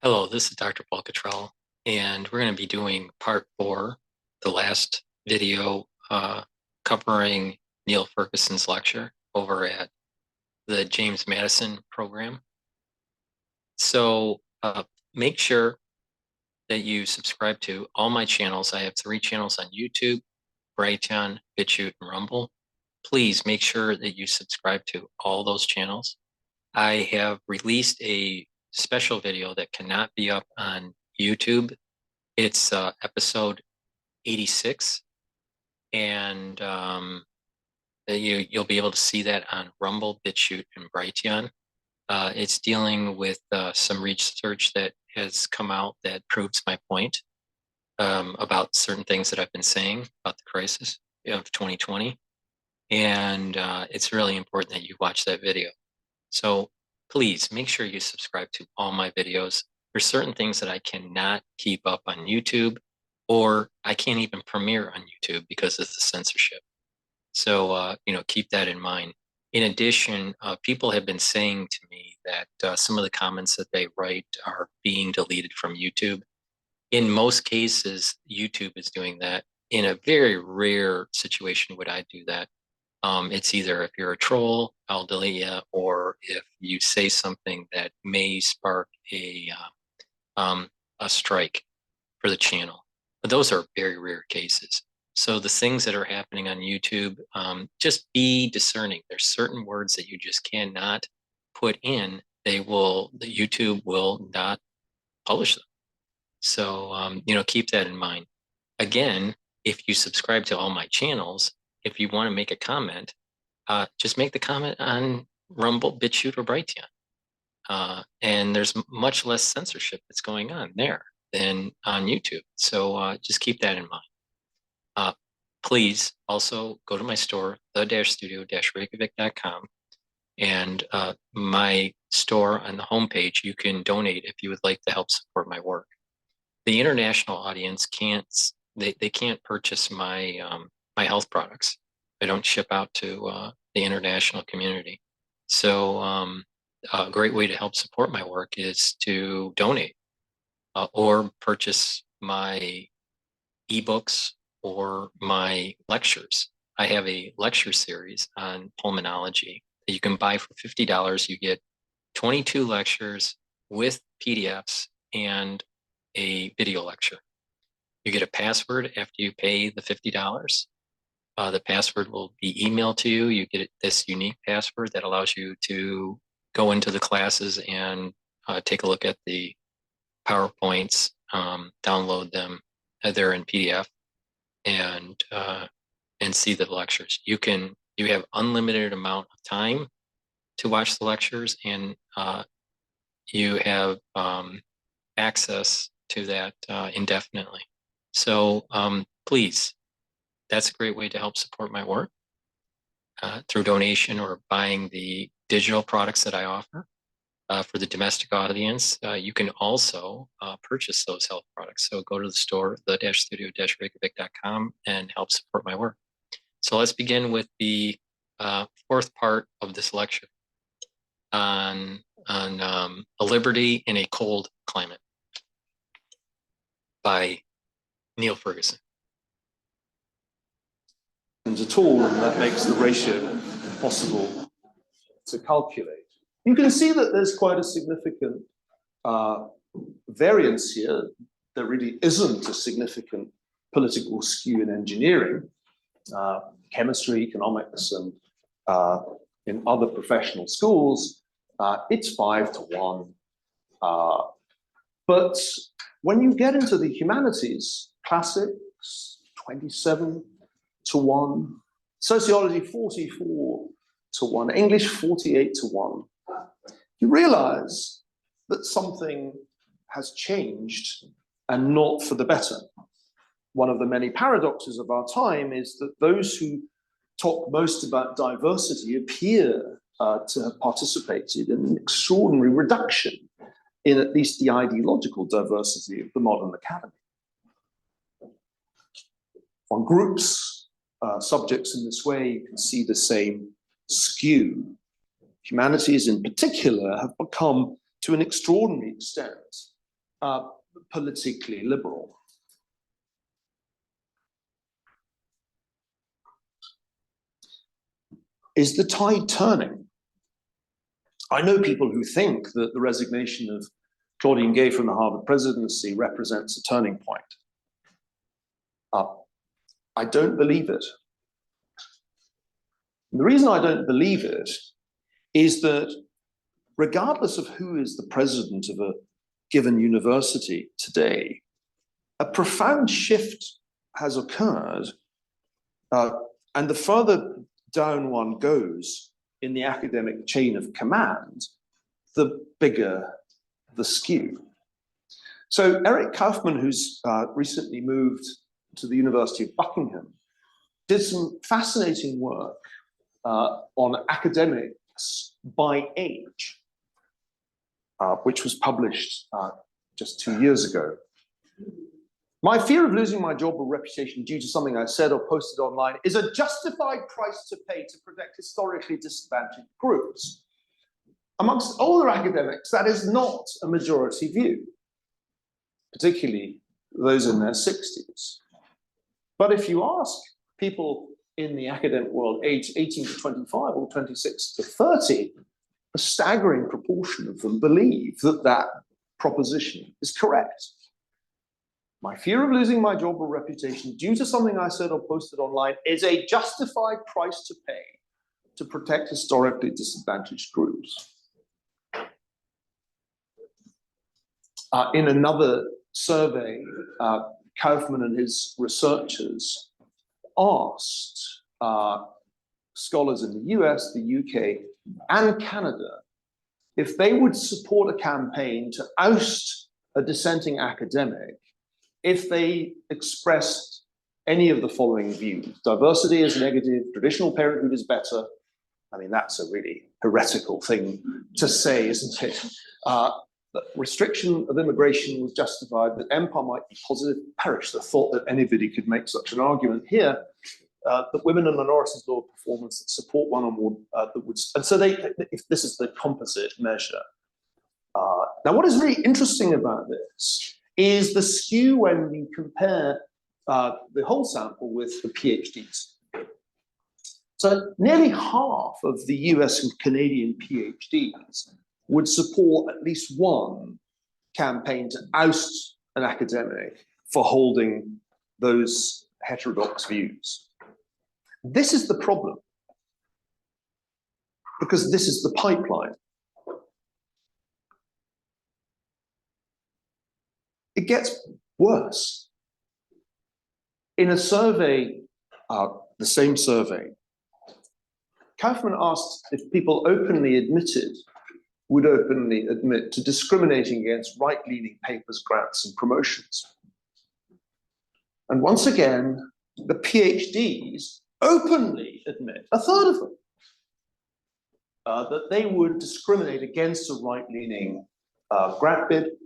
Hello, this is Dr. Paul Cottrell, and we're going to be doing part 4, the last video covering Neil Ferguson's lecture over at the James Madison program. So make sure that you subscribe to all my channels. I have 3 channels on YouTube, Brighteon, Bitchute, and Rumble. Please make sure that you subscribe to all those channels. I have released a special video that cannot be up on YouTube. It's episode 86, and you'll be able to see that on Rumble, Bitchute, and Brighteon. It's dealing with some research that has come out that proves my point about certain things that I've been saying about the crisis of 2020. And it's really important that you watch that video. So please make sure you subscribe to all my videos. There's certain things that I cannot keep up on YouTube, or I can't even premiere on YouTube because of the censorship. So, keep that in mind. In addition, people have been saying to me that some of the comments that they write are being deleted from YouTube. In most cases, YouTube is doing that. In a very rare situation would I do that. It's either if you're a troll, I'll delete you, or if you say something that may spark a strike for the channel. But those are very rare cases. So the things that are happening on YouTube, just be discerning. There's certain words that you just cannot put in. The YouTube will not publish them. So, keep that in mind. Again, if you subscribe to all my channels, if you want to make a comment, just make the comment on Rumble, Bitchute, or Brighteon. And there's much less censorship that's going on there than on YouTube. So just keep that in mind. Please also go to my store, the-studio-reykjavik.com. And my store on the homepage, you can donate if you would like to help support my work. The international audience they can't purchase my health products. I don't ship out to the international community. So a great way to help support my work is to donate or purchase my ebooks or my lectures. I have a lecture series on pulmonology that you can buy for $50. You get 22 lectures with PDFs and a video lecture. You get a password after you pay the $50. The password will be emailed to you. You get this unique password that allows you to go into the classes and take a look at the PowerPoints, download them. They're in PDF, and see the lectures. You have unlimited amount of time to watch the lectures, and you have access to that indefinitely. So please, that's a great way to help support my work through donation or buying the digital products that I offer. For the domestic audience, you can also purchase those health products. So go to the store, the-studio-reykjavik.com, and help support my work. So let's begin with the 4th part of this lecture on a liberty in a cold climate by Neil Ferguson. At all, and that makes the ratio possible to calculate. You can see that there's quite a significant variance here. There really isn't a significant political skew in engineering, chemistry, economics, and in other professional schools, it's 5-1. But when you get into the humanities, classics, 27-1, sociology, 44-1, English, 48-1, you realize that something has changed and not for the better. One of the many paradoxes of our time is that those who talk most about diversity appear to have participated in an extraordinary reduction in at least the ideological diversity of the modern academy. On groups, subjects in this way, you can see the same skew. Humanities in particular have become, to an extraordinary extent, politically liberal. Is the tide turning? I know people who think that the resignation of Claudine Gay from the Harvard presidency represents a turning point. I don't believe it. And the reason I don't believe it is that regardless of who is the president of a given university today, a profound shift has occurred, and the further down one goes in the academic chain of command, the bigger the skew. So Eric Kaufman, who's recently moved to the University of Buckingham, did some fascinating work on academics by age, which was published just 2 years ago. My fear of losing my job or reputation due to something I said or posted online is a justified price to pay to protect historically disadvantaged groups. Amongst older academics, that is not a majority view, particularly those in their 60s. But if you ask people in the academic world aged 18 to 25 or 26 to 30, a staggering proportion of them believe that that proposition is correct. My fear of losing my job or reputation due to something I said or posted online is a justified price to pay to protect historically disadvantaged groups. In another survey, Kaufman and his researchers asked scholars in the US, the UK, and Canada if they would support a campaign to oust a dissenting academic if they expressed any of the following views. Diversity is negative, traditional parenthood is better. I mean, that's a really heretical thing to say, isn't it? That restriction of immigration was justified, that empire might be positive. Perish the thought that anybody could make such an argument here. That women and minorities lower performance, that support one or more, that would, and so if this is the composite measure. Now, what is really interesting about this is the skew when you compare the whole sample with the PhDs. So nearly half of the US and Canadian PhDs would support at least one campaign to oust an academic for holding those heterodox views. This is the problem, because this is the pipeline. It gets worse. In a survey, the same survey, Kaufman asked if people would openly admit to discriminating against right-leaning papers, grants, and promotions. And once again, the PhDs openly admit, a third of them, that they would discriminate against a right-leaning grant bid,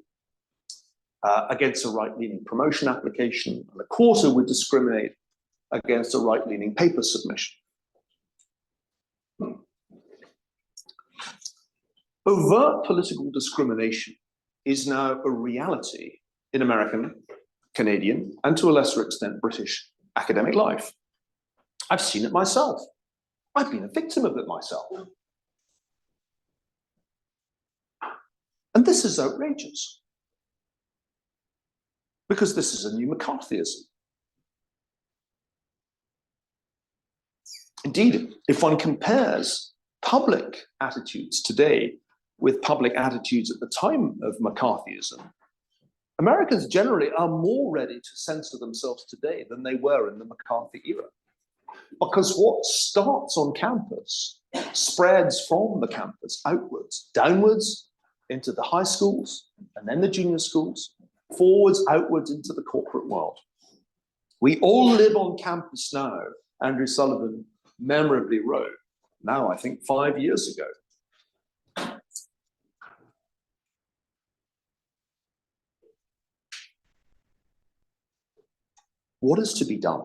against a right-leaning promotion application, and a quarter would discriminate against a right-leaning paper submission. Overt political discrimination is now a reality in American, Canadian, and to a lesser extent, British academic life. I've seen it myself. I've been a victim of it myself. And this is outrageous, because this is a new McCarthyism. Indeed, if one compares public attitudes today with public attitudes at the time of McCarthyism, Americans generally are more ready to censor themselves today than they were in the McCarthy era. Because what starts on campus spreads from the campus outwards, downwards into the high schools, and then the junior schools, forwards, outwards into the corporate world. We all live on campus now, Andrew Sullivan memorably wrote, now I think 5 years ago. What is to be done?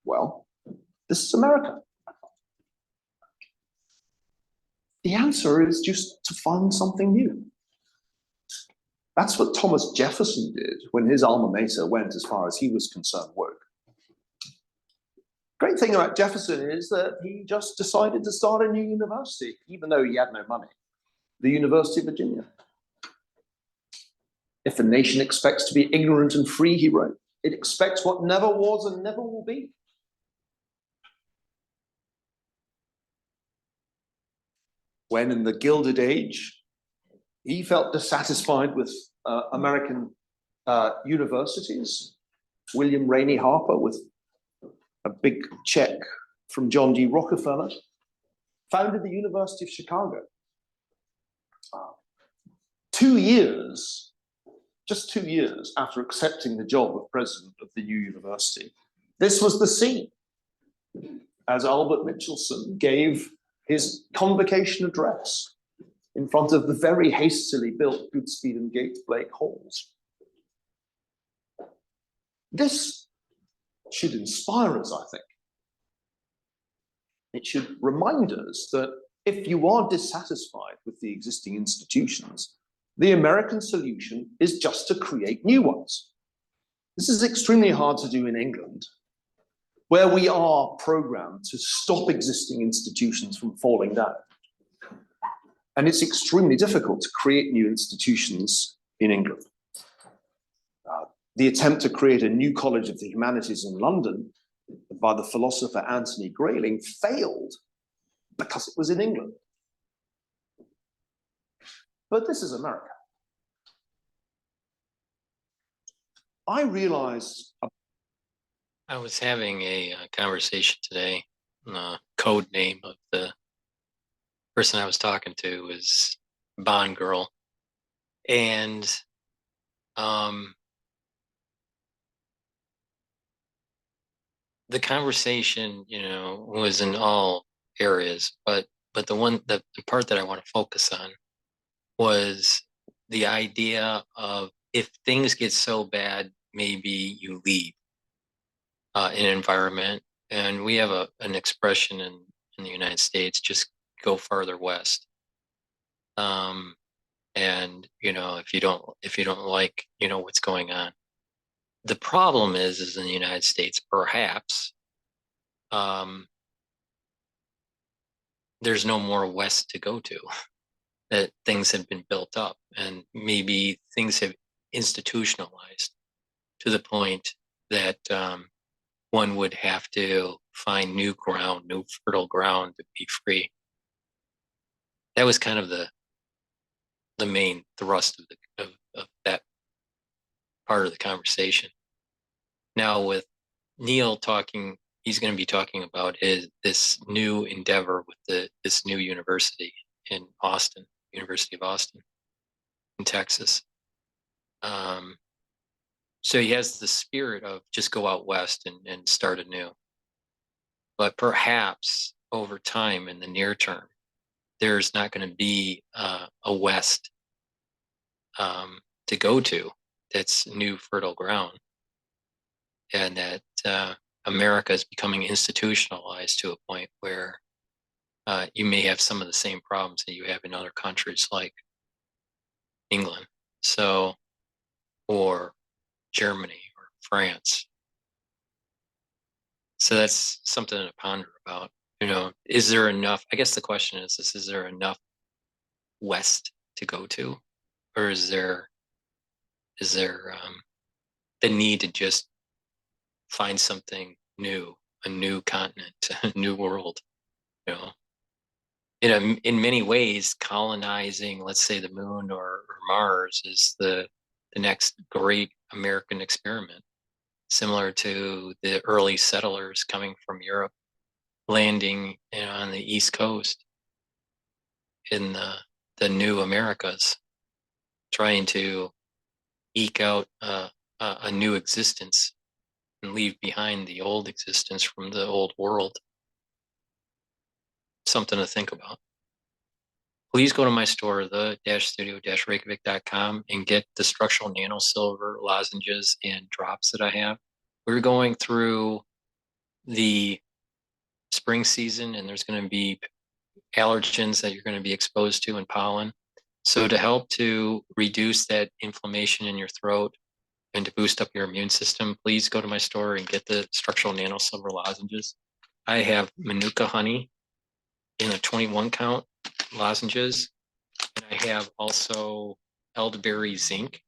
Well, this is America. The answer is just to find something new. That's what Thomas Jefferson did when his alma mater went, as far as he was concerned, woke. Great thing about Jefferson is that he just decided to start a new university, even though he had no money, the University of Virginia. If a nation expects to be ignorant and free, he wrote, it expects what never was and never will be. When in the Gilded Age, he felt dissatisfied with American universities, William Rainey Harper, with a big check from John D. Rockefeller, founded the University of Chicago. 2 years, just 2 years after accepting the job of president of the new university, this was the scene as Albert Mitchelson gave his convocation address in front of the very hastily built Goodspeed and Gates Blake halls. This should inspire us, I think. It should remind us that if you are dissatisfied with the existing institutions, the American solution is just to create new ones. This is extremely hard to do in England, where we are programmed to stop existing institutions from falling down. And it's extremely difficult to create new institutions in England. The attempt to create a new College of the Humanities in London by the philosopher Anthony Grayling failed because it was in England. But this is America. I realized. I was having a conversation today. The code name of the person I was talking to was Bond Girl. And the conversation, was in all areas, but the part that I want to focus on was the idea of, if things get so bad, maybe you leave an environment. And we have an expression in the United States, just go farther west. And if you don't like what's going on. The problem is in the United States, perhaps, there's no more west to go to, that things have been built up, and maybe things have institutionalized to the point that one would have to find new ground, new fertile ground to be free. That was kind of the main thrust of that part of the conversation. Now with Neil talking, he's going to be talking about this new endeavor with this new university in Austin, University of Austin in Texas. So he has the spirit of just go out west and start anew. But perhaps over time, in the near term, there's not going to be a west to go to that's new fertile ground, and that America is becoming institutionalized to a point where you may have some of the same problems that you have in other countries like England, or Germany or France. So that's something to ponder about. Is there enough? I guess the question is there enough west to go to, or is there the need to just find something new, a new continent, a new world? In many ways, colonizing, let's say, the moon or Mars is the next great American experiment, similar to the early settlers coming from Europe, landing on the East Coast in the new Americas, trying to eke out a new existence and leave behind the old existence from the old world. Something to think about. Please go to my store, the-studio-reykjavik.com, and get the structural nano silver lozenges and drops that I have. We're going through the spring season, and there's going to be allergens that you're going to be exposed to, and pollen. So to help to reduce that inflammation in your throat and to boost up your immune system, please go to my store and get the structural nano silver lozenges. I have Manuka honey in a 21 count lozenges. And I have also elderberry zinc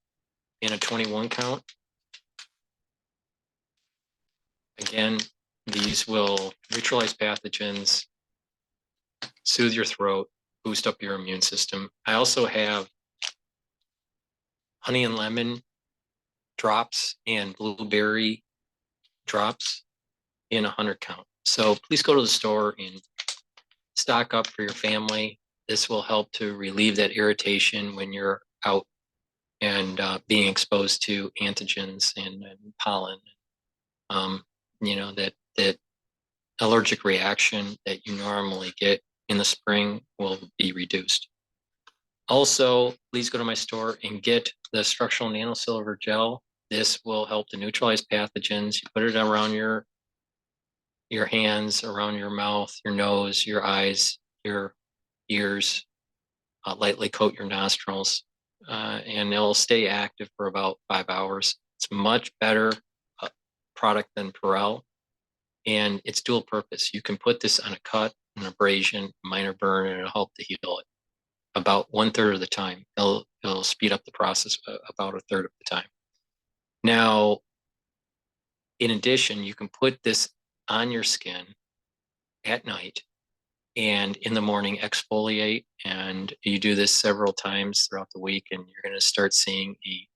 in a 21 count. Again, these will neutralize pathogens, soothe your throat, boost up your immune system. I also have honey and lemon drops and blueberry drops in 100 count. So please go to the store and stock up for your family. This will help to relieve that irritation when you're out and being exposed to antigens and pollen. That allergic reaction that you normally get in the spring will be reduced. Also, please go to my store and get the structural nanosilver gel. This will help to neutralize pathogens. You put it around your hands, around your mouth, your nose, your eyes, your ears, lightly coat your nostrils, and it'll stay active for about 5 hours. It's much better product than Perel, and it's dual purpose. You can put this on a cut, an abrasion, minor burn, and it'll help to heal it about 1/3 of the time. It'll speed up the process about 1/3 of the time. Now, in addition, you can put this on your skin at night and in the morning exfoliate, and you do this several times throughout the week, and you're going to start seeing a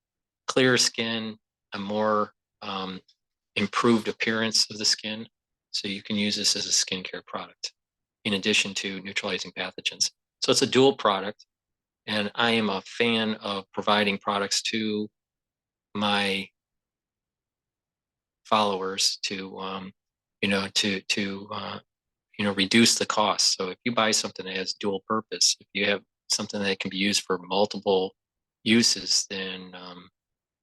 clearer skin, a more improved appearance of the skin. So you can use this as a skincare product in addition to neutralizing pathogens. So it's a dual product, and I am a fan of providing products to my followers to reduce the cost. So if you buy something that has dual purpose, if you have something that can be used for multiple uses, then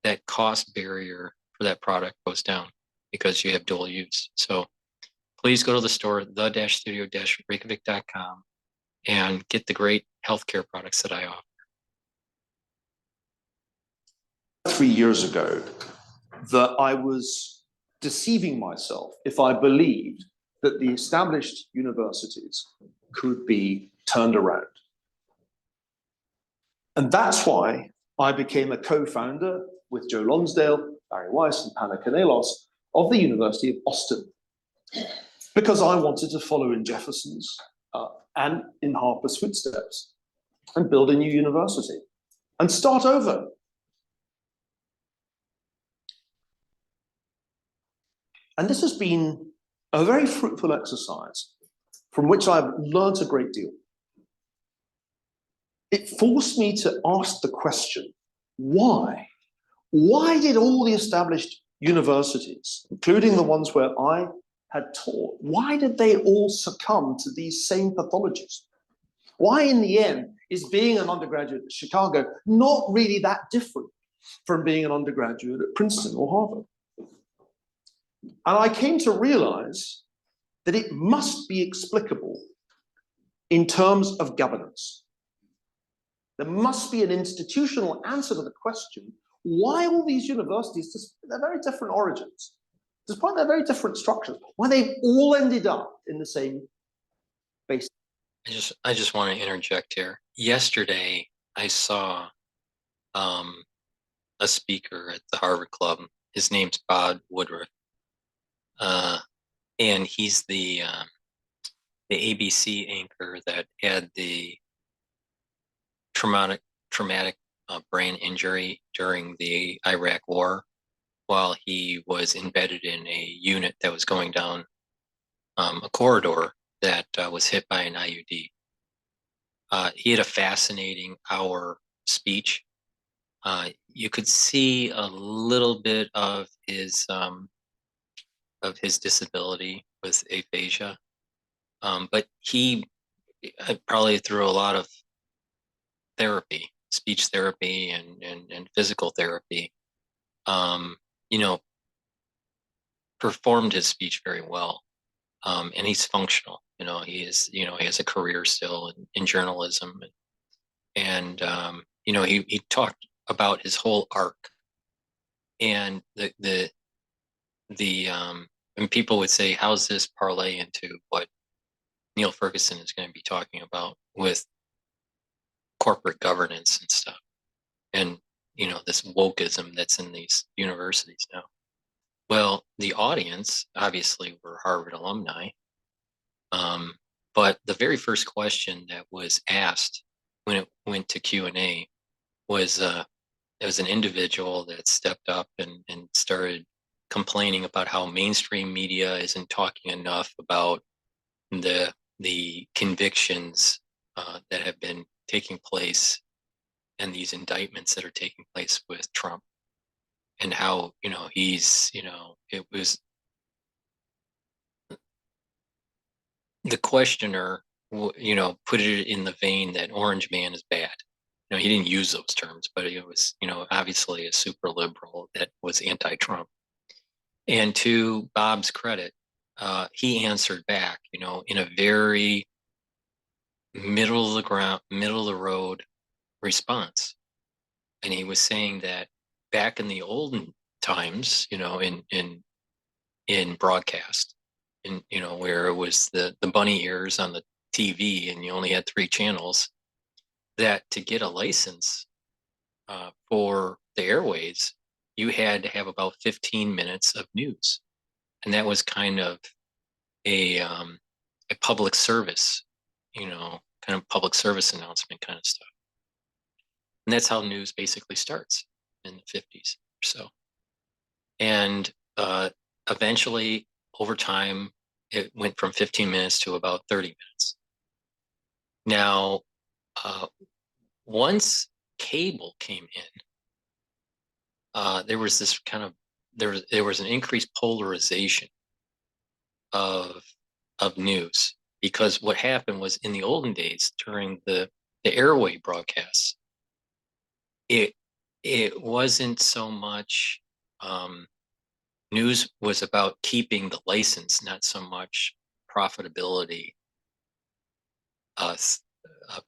that cost barrier for that product goes down because you have dual use. So please go to the store, the-studio-reykjavik.com, and get the great healthcare products that I offer. 3 years ago, that I was deceiving myself if I believed that the established universities could be turned around. And that's why I became a co-founder with Joe Lonsdale, Barry Weiss, and Panna Kanelos of the University of Austin, because I wanted to follow in Jefferson's and in Harper's footsteps and build a new university and start over. And this has been a very fruitful exercise from which I've learned a great deal. It forced me to ask the question, why? Why did all the established universities, including the ones where I had taught, why did they all succumb to these same pathologies? Why, in the end, is being an undergraduate at Chicago not really that different from being an undergraduate at Princeton or Harvard? And I came to realize that it must be explicable in terms of governance. There must be an institutional answer to the question, why all these universities, despite their very different origins, despite their very different structures, why they've all ended up in the same base. I just want to interject here. Yesterday, I saw a speaker at the Harvard Club. His name's Bob Woodruff. And he's the ABC anchor that had the traumatic brain injury during the Iraq War, while he was embedded in a unit that was going down a corridor that was hit by an IUD. He had a fascinating hour speech. You could see a little bit of his disability with aphasia, but he probably through a lot of therapy, speech therapy and physical therapy, performed his speech very well. And he's functional. He has a career still in journalism. And he talked about his whole arc, and and people would say, how's this parlay into what Neil Ferguson is going to be talking about with corporate governance and stuff, and this wokeism that's in these universities now? Well, the audience obviously were Harvard alumni, but the very first question that was asked when it went to Q&A was there was an individual that stepped up and started complaining about how mainstream media isn't talking enough about the convictions that have been taking place and these indictments that are taking place with Trump, and how it was the questioner put it in the vein that Orange Man is bad. He didn't use those terms, but it was obviously a super liberal that was anti-Trump. And to Bob's credit, he answered back, in a very middle of the ground, middle of the road response. And he was saying that back in the olden times, in broadcast, where it was the bunny ears on the TV and you only had 3 channels, that to get a license for the airways, you had to have about 15 minutes of news. And that was kind of a public service, kind of public service announcement kind of stuff. And that's how news basically starts in the 50s or so. And eventually, over time, it went from 15 minutes to about 30 minutes. Now, once cable came in, there was this kind of there was an increased polarization of news, because what happened was, in the olden days during the airway broadcasts, it wasn't so much news was about keeping the license, not so much profitability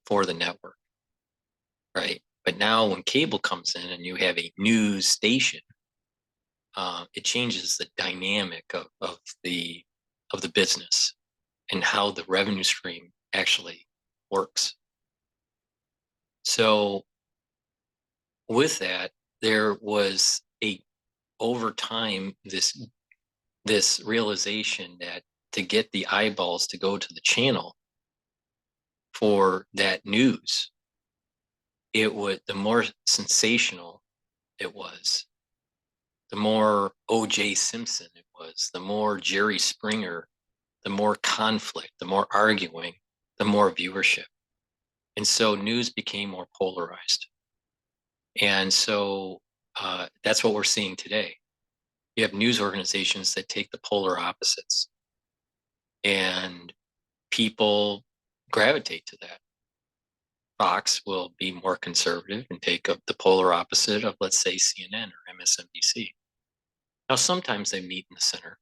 for the network, right? But now when cable comes in and you have a news station, it changes the dynamic of the business and how the revenue stream actually works. So with that, there was over time this realization that to get the eyeballs to go to the channel for that news, the more sensational it was, the more O.J. Simpson it was, the more Jerry Springer, the more conflict, the more arguing, the more viewership. And so news became more polarized. And so that's what we're seeing today. You have news organizations that take the polar opposites, and people gravitate to that. Fox will be more conservative and take up the polar opposite of, let's say, CNN or MSNBC. Now, sometimes they meet in the center,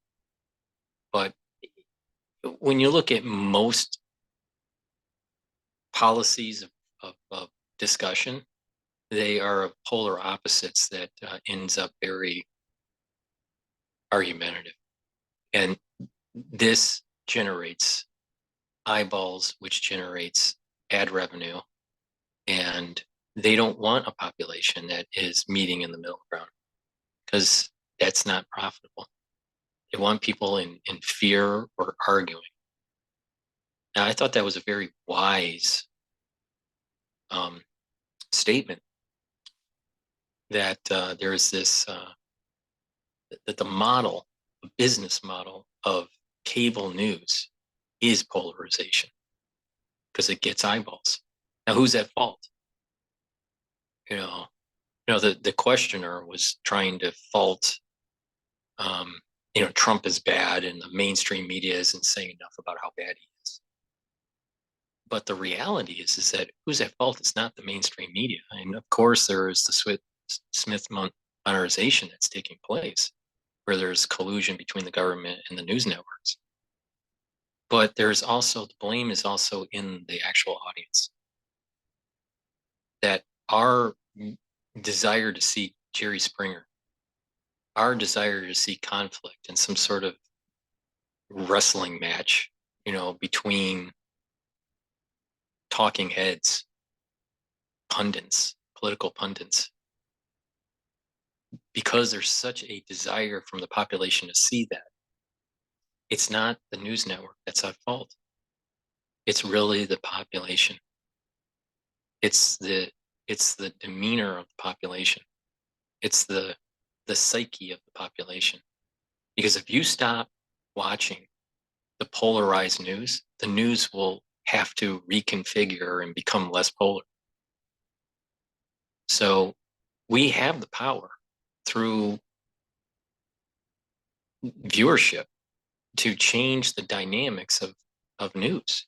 but when you look at most policies of discussion, they are polar opposites that ends up very argumentative. And this generates eyeballs, which generates ad revenue. And they don't want a population that is meeting in the middle ground, because that's not profitable. They want people in fear or arguing. Now, I thought that was a very wise statement, that there's this, that the model, the business model of cable news is polarization, because it gets eyeballs. Now, who's at fault? The questioner was trying to fault, Trump is bad and the mainstream media isn't saying enough about how bad he is. But the reality is that who's at fault is not the mainstream media. And of course, there is the Smith modernization that's taking place, where there's collusion between the government and the news networks. But there's also, the blame is also in the actual audience. that our desire to see Jerry Springer, our desire to see conflict and some sort of wrestling match, between talking heads, pundits, political pundits, because there's such a desire from the population to see that. It's not the news network that's at fault. It's really the population. It's the demeanor of the population. It's the psyche of the population. Because if you stop watching the polarized news, the news will have to reconfigure and become less polar. So we have the power through viewership to change the dynamics of news.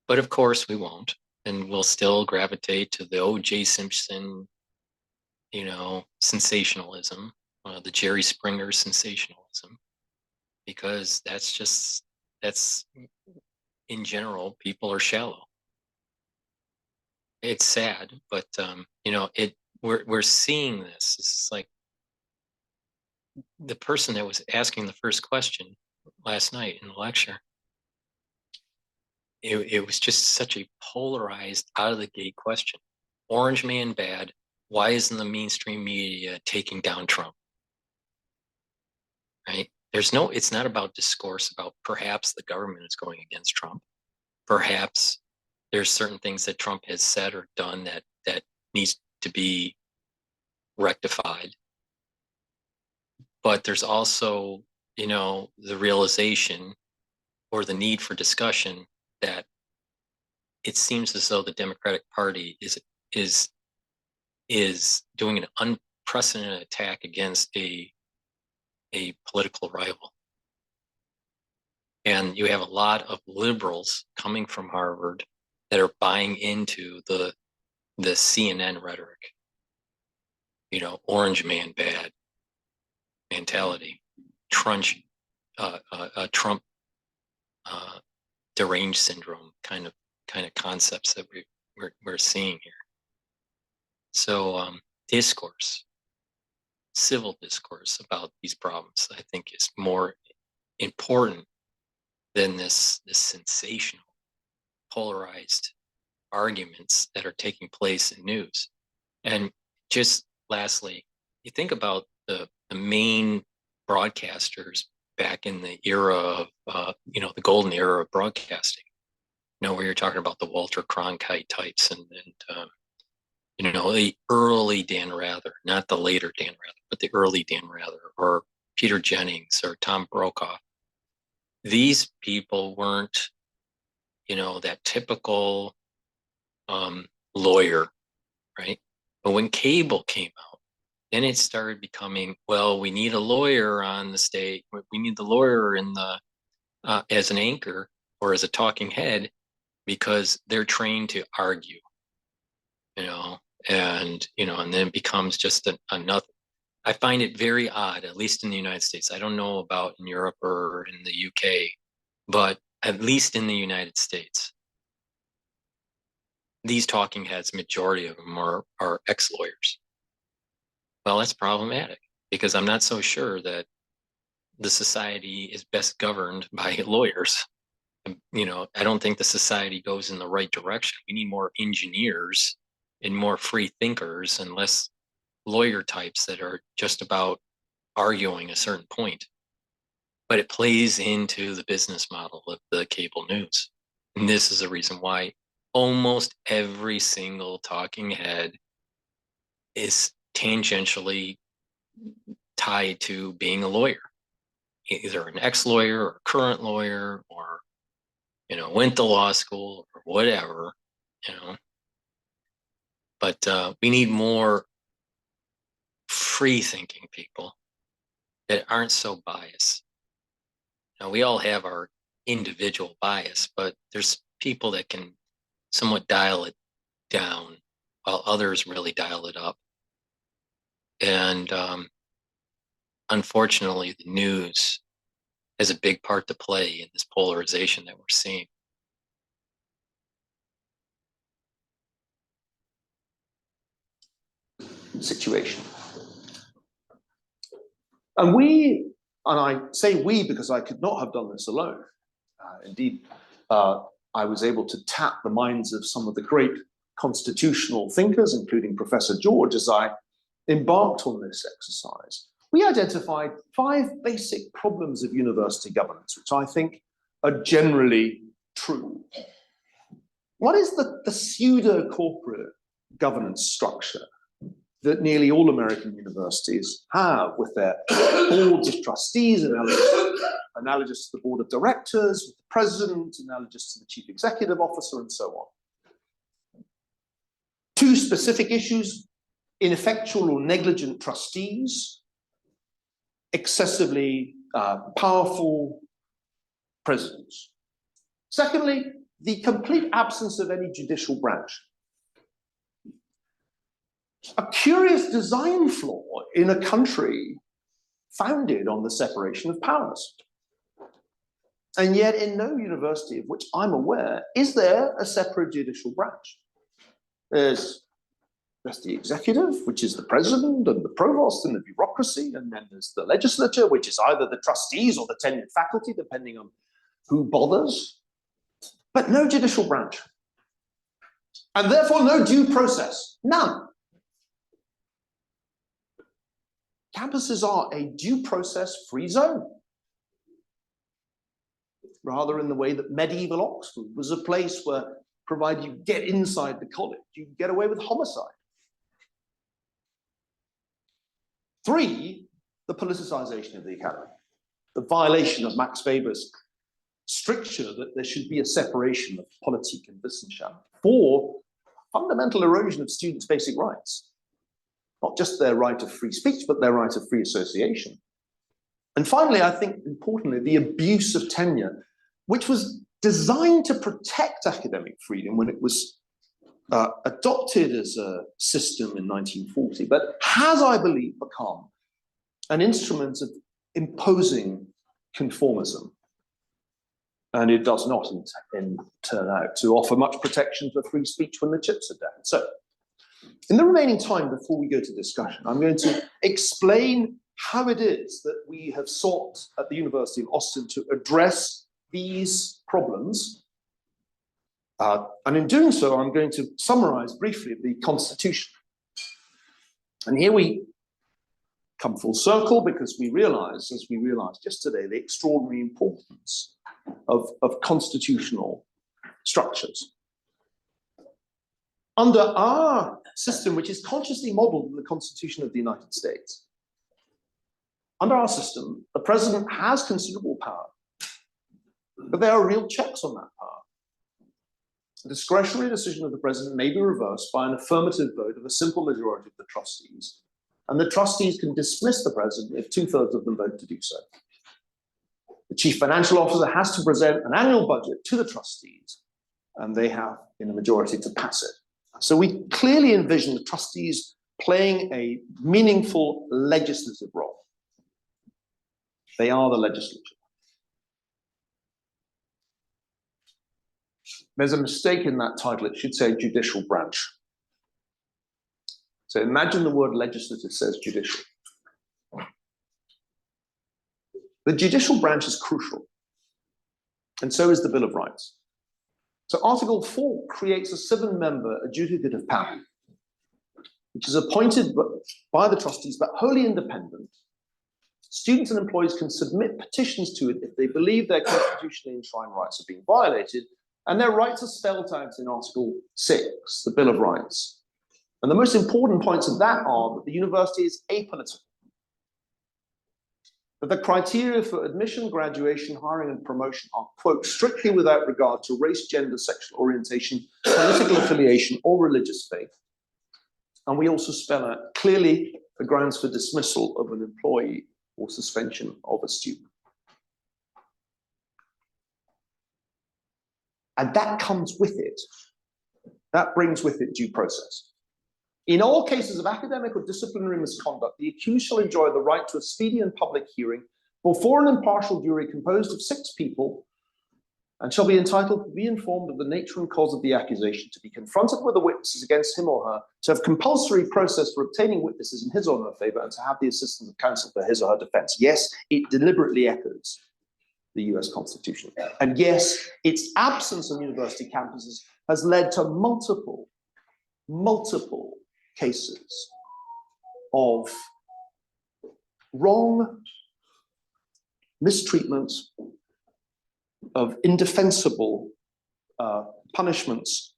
But of course we won't, and we'll still gravitate to the O.J. Simpson, sensationalism, the Jerry Springer sensationalism, because that's in general, people are shallow. It's sad, but we're seeing this. It's like the person that was asking the first question last night in the lecture. It was just such a polarized, out of the gate question. Orange man bad. Why isn't the mainstream media taking down Trump? Right? It's not about discourse about perhaps the government is going against Trump. Perhaps there's certain things that Trump has said or done that needs to be rectified. But there's also, the realization or the need for discussion that it seems as though the Democratic Party is doing an unprecedented attack against a political rival. And you have a lot of liberals coming from Harvard that are buying into the CNN rhetoric, orange man bad mentality, Trump deranged syndrome kind of concepts that we're seeing here. So discourse, civil discourse about these problems, I think, is more important than this sensational, polarized arguments that are taking place in news. And just lastly, you think about the main broadcasters back in the era of, the golden era of broadcasting, where you're talking about the Walter Cronkite types and the early Dan Rather, not the later Dan Rather, but the early Dan Rather, or Peter Jennings or Tom Brokaw. These people weren't, that typical lawyer, right? But when cable came out, then it started becoming, well, we need a lawyer on the stage. We need the lawyer in the as an anchor or as a talking head, because they're trained to argue, and then it becomes just another. I find it very odd, at least in the United States. I don't know about in Europe or in the UK, but at least in the United States, these talking heads, majority of them are ex-lawyers. Well, that's problematic, because I'm not so sure that the society is best governed by lawyers. I don't think the society goes in the right direction. We need more engineers and more free thinkers and less lawyer types that are just about arguing a certain point. But it plays into the business model of the cable news. And this is the reason why almost every single talking head is tangentially tied to being a lawyer, either an ex-lawyer or a current lawyer, or went to law school or whatever. But we need more free thinking people that aren't so biased. Now, we all have our individual bias, but there's people that can somewhat dial it down while others really dial it up. And unfortunately, the news has a big part to play in this polarization that we're seeing. situation. And I say we because I could not have done this alone. Indeed, I was able to tap the minds of some of the great constitutional thinkers, including Professor George, as I embarked on this exercise. We identified 5 basic problems of university governance, which I think are generally true. What is the pseudo-corporate governance structure that nearly all American universities have, with their boards of trustees, analogous to the board of directors, with the president, analogous to the chief executive officer, and so on? 2 specific issues: ineffectual or negligent trustees, excessively powerful presidents. Secondly, the complete absence of any judicial branch. A curious design flaw in a country founded on the separation of powers. And yet in no university of which I'm aware is there a separate judicial branch. There's the executive, which is the president and the provost and the bureaucracy, and then there's the legislature, which is either the trustees or the tenured faculty, depending on who bothers, but no judicial branch. And therefore no due process, none. Campuses are a due process free zone, rather in the way that medieval Oxford was a place where, provided you get inside the college, you get away with homicide. 3, the politicization of the academy, the violation of Max Weber's stricture that there should be a separation of Politik and Wissenschaft. 4, fundamental erosion of students' basic rights, not just their right of free speech, but their right of free association. And finally, I think importantly, the abuse of tenure, which was designed to protect academic freedom when it was adopted as a system in 1940, but has, I believe, become an instrument of imposing conformism. And it does not turn out to offer much protection for free speech when the chips are down. So, in the remaining time before we go to discussion, I'm going to explain how it is that we have sought at the University of Austin to address these problems. And in doing so, I'm going to summarize briefly the Constitution. And here we come full circle because we realize, as we realized yesterday, the extraordinary importance of constitutional structures. Under our system, which is consciously modeled in the Constitution of the United States, under our system, the president has considerable power, but there are real checks on that power. The discretionary decision of the president may be reversed by an affirmative vote of a simple majority of the trustees, and the trustees can dismiss the president if 2/3 of them vote to do so. The chief financial officer has to present an annual budget to the trustees, and they have, in a majority, to pass it. So we clearly envision the trustees playing a meaningful legislative role. They are the legislature. There's a mistake in that title. It should say judicial branch. So imagine the word legislative says judicial. The judicial branch is crucial, and so is the Bill of Rights. So Article 4 creates a 7-member adjudicative panel, which is appointed by the trustees, but wholly independent. Students and employees can submit petitions to it if they believe their constitutionally enshrined rights are being violated, and their rights are spelled out in Article 6, the Bill of Rights. And the most important points of that are that the university is apolitical, that the criteria for admission, graduation, hiring, and promotion are, quote, strictly without regard to race, gender, sexual orientation, political affiliation, or religious faith. And we also spell out clearly the grounds for dismissal of an employee or suspension of a student. And that comes with it. That brings with it due process. In all cases of academic or disciplinary misconduct, the accused shall enjoy the right to a speedy and public hearing before an impartial jury composed of 6 people, and shall be entitled to be informed of the nature and cause of the accusation, to be confronted with the witnesses against him or her, to have compulsory process for obtaining witnesses in his or her favor, and to have the assistance of counsel for his or her defense. Yes, it deliberately echoes the US Constitution. And yes, its absence on university campuses has led to multiple cases of wrong mistreatment, of indefensible punishments,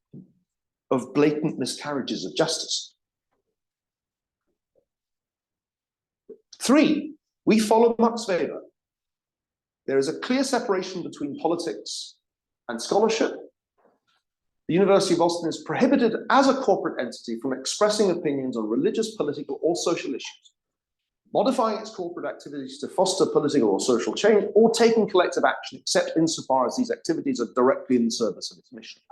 of blatant miscarriages of justice. 3, we follow Max Weber. There is a clear separation between politics and scholarship. The University of Boston is prohibited as a corporate entity from expressing opinions on religious, political, or social issues, modifying its corporate activities to foster political or social change, or taking collective action except insofar as these activities are directly in the service of its mission.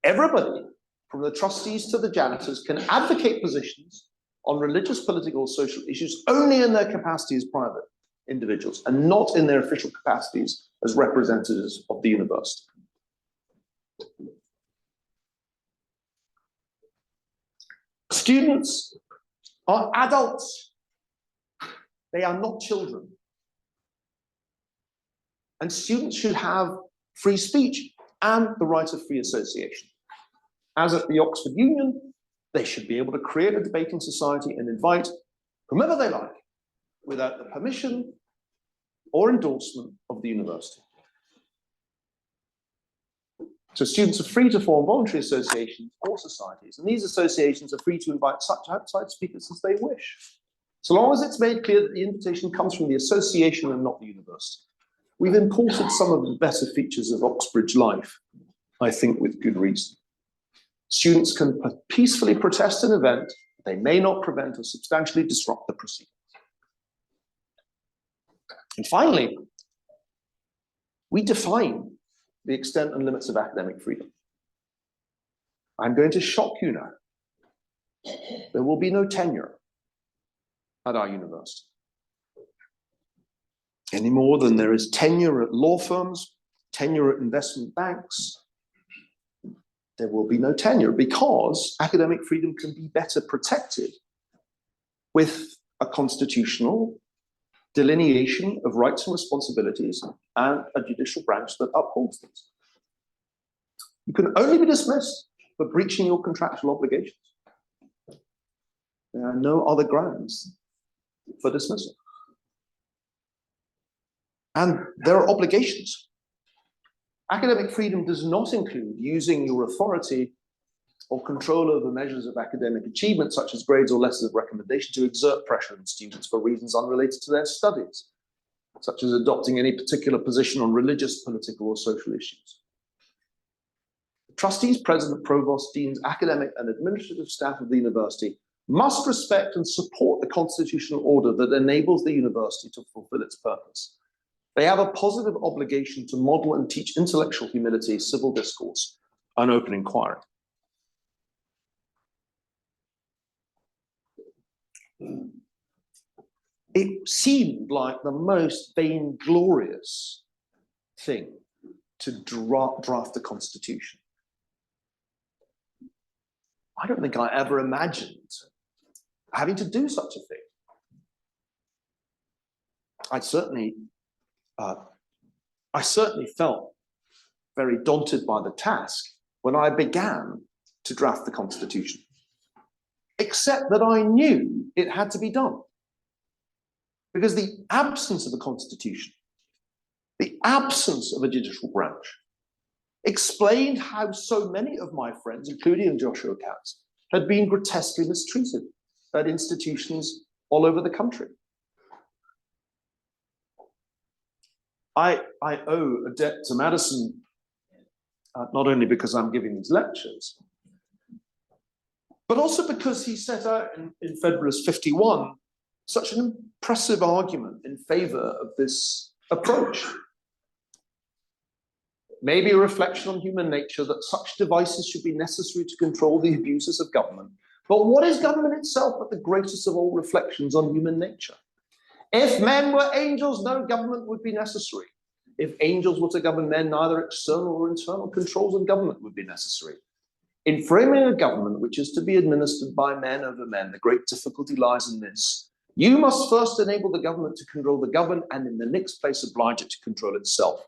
Everybody, from the trustees to the janitors, can advocate positions on religious, political, or social issues only in their capacity as private individuals and not in their official capacities as representatives of the university. Students are adults. They are not children. And students should have free speech and the right of free association. As at the Oxford Union, they should be able to create a debating society and invite whomever they like without the permission or endorsement of the university. So students are free to form voluntary associations or societies, and these associations are free to invite such outside speakers as they wish, so long as it's made clear that the invitation comes from the association and not the university. We've imported some of the better features of Oxbridge life, I think with good reason. Students can peacefully protest an event. They may not prevent or substantially disrupt the proceedings. And finally, we define the extent and limits of academic freedom. I'm going to shock you now. There will be no tenure at our university, any more than there is tenure at law firms, tenure at investment banks. There will be no tenure because academic freedom can be better protected with a constitutional delineation of rights and responsibilities and a judicial branch that upholds these. You can only be dismissed for breaching your contractual obligations. There are no other grounds for dismissal. And there are obligations. Academic freedom does not include using your authority or control over measures of academic achievement, such as grades or letters of recommendation, to exert pressure on students for reasons unrelated to their studies, such as adopting any particular position on religious, political, or social issues. The trustees, president, provost, deans, academic, and administrative staff of the university must respect and support the constitutional order that enables the university to fulfill its purpose. They have a positive obligation to model and teach intellectual humility, civil discourse, and open inquiry. It seemed like the most vainglorious thing to draft the Constitution. I don't think I ever imagined having to do such a thing. I certainly felt very daunted by the task when I began to draft the Constitution, except that I knew it had to be done. Because the absence of a constitution, the absence of a judicial branch, explained how so many of my friends, including Joshua Katz, had been grotesquely mistreated at institutions all over the country. I owe a debt to Madison, not only because I'm giving these lectures, but also because he set out in Federalist 51 such an impressive argument in favor of this approach. Maybe a reflection on human nature that such devices should be necessary to control the abuses of government. But what is government itself but the greatest of all reflections on human nature? If men were angels, no government would be necessary. If angels were to govern men, neither external or internal controls of government would be necessary. In framing a government which is to be administered by men over men, the great difficulty lies in this. You must first enable the government to control the governed, and in the next place oblige it to control itself.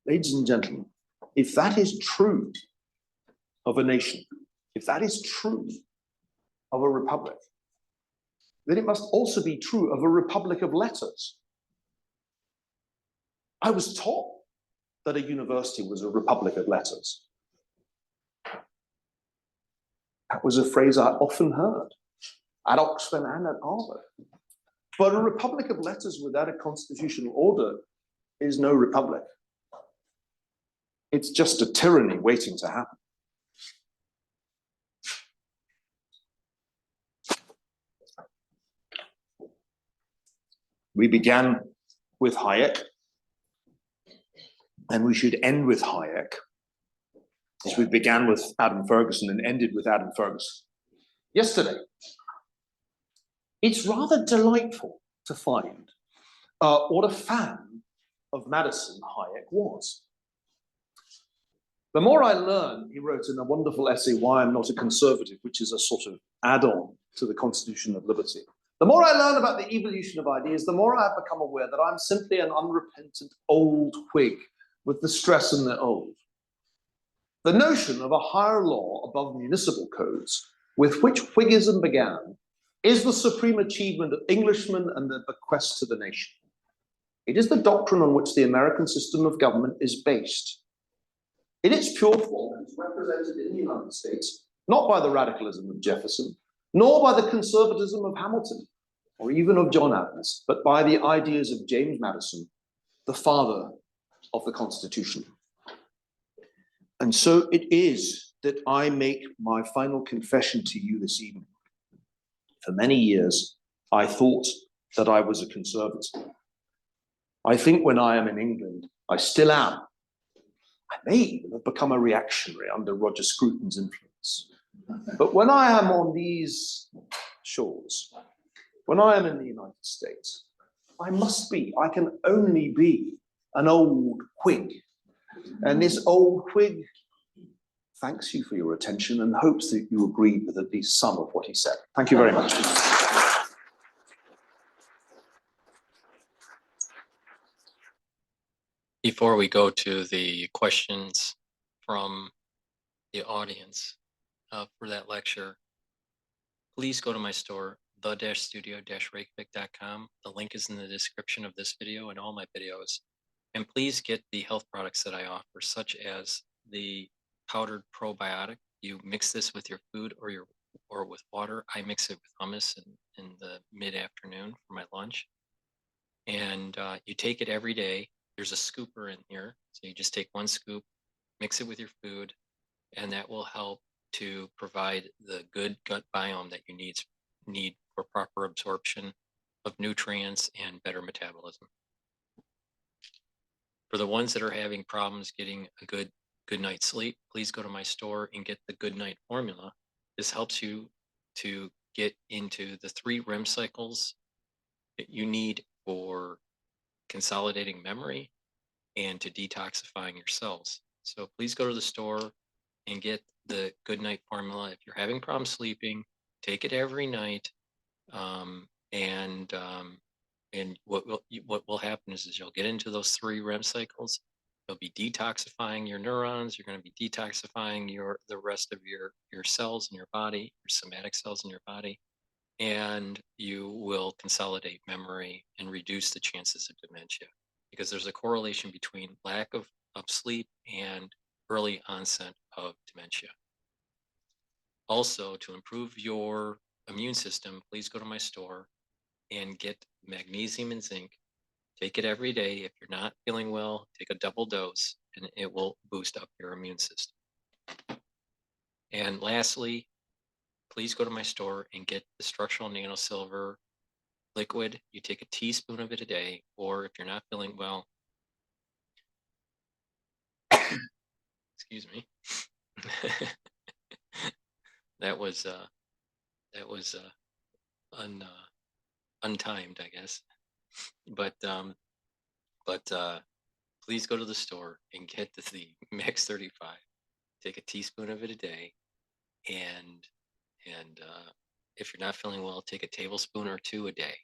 Ladies and gentlemen, if that is true of a nation, if that is true of a republic, then it must also be true of a republic of letters. I was taught that a university was a republic of letters. That was a phrase I often heard at Oxford and at Harvard. But a republic of letters without a constitutional order is no republic. It's just a tyranny waiting to happen. We began with Hayek, and we should end with Hayek, as we began with Adam Ferguson and ended with Adam Ferguson yesterday. It's rather delightful to find what a fan of Madison Hayek was. The more I learn, he wrote in a wonderful essay, Why I'm Not a Conservative, which is a sort of add-on to the Constitution of Liberty. The more I learn about the evolution of ideas, the more I've become aware that I'm simply an unrepentant old Whig with the stress in the old. The notion of a higher law above municipal codes, with which Whiggism began, is the supreme achievement of Englishmen and the bequest to the nation. It is the doctrine on which the American system of government is based. In its pure form, it's represented in the United States, not by the radicalism of Jefferson, nor by the conservatism of Hamilton, or even of John Adams, but by the ideas of James Madison, the father of the Constitution. And so it is that I make my final confession to you this evening. For many years, I thought that I was a conservative. I think when I am in England, I still am. I may even have become a reactionary under Roger Scruton's influence. But when I am on these shores, when I am in the United States, I can only be an old Whig. And this old Whig thanks you for your attention and hopes that you agreed with at least some of what he said. Thank you very much. Before we go to the questions from the audience for that lecture, please go to my store, the-studio-reykjavik.com. The link is in the description of this video and all my videos. And please get the health products that I offer, such as the powdered probiotic. You mix this with your food or with water. I mix it with hummus in the mid-afternoon for my lunch. And you take it every day. There's a scooper in here. So you just take one scoop, mix it with your food, and that will help to provide the good gut biome that you need for proper absorption of nutrients and better metabolism. For the ones that are having problems getting a good night's sleep, please go to my store and get the Good Night Formula. This helps you to get into the 3 REM cycles that you need for consolidating memory and to detoxifying your cells. So please go to the store and get the Good Night Formula. If you're having problems sleeping, take it every night. And what will happen is you'll get into those 3 REM cycles. You'll be detoxifying your neurons. You're going to be detoxifying the rest of your cells in your body, your somatic cells in your body, and you will consolidate memory and reduce the chances of dementia, because there's a correlation between lack of sleep and early onset of dementia. Also, to improve your immune system, please go to my store and get magnesium and zinc. Take it every day. If you're not feeling well, take a double dose and it will boost up your immune system. And lastly, please go to my store and get the structural nanosilver liquid. You take a teaspoon of it a day, or if you're not feeling well, excuse me, that was untimed, I guess. But But please go to the store and get the Max 35. Take a teaspoon of it a day, and if you're not feeling well, take a tablespoon or two a day.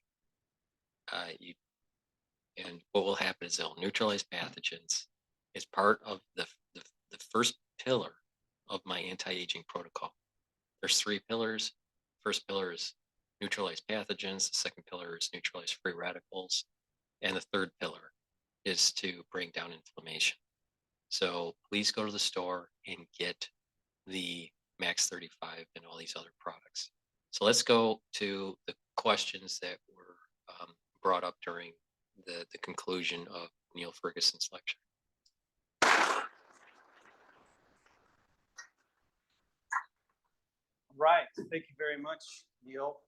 And what will happen is they'll neutralize pathogens. It's part of the first pillar of my anti-aging protocol. There's 3 pillars. First pillar is neutralize pathogens. The second pillar is neutralize free radicals. And the third pillar is to bring down inflammation. So please go to the store and get the Max 35 and all these other products. So let's go to the questions that were brought up during the conclusion of Neil Ferguson's lecture. Right, thank you very much, Neil.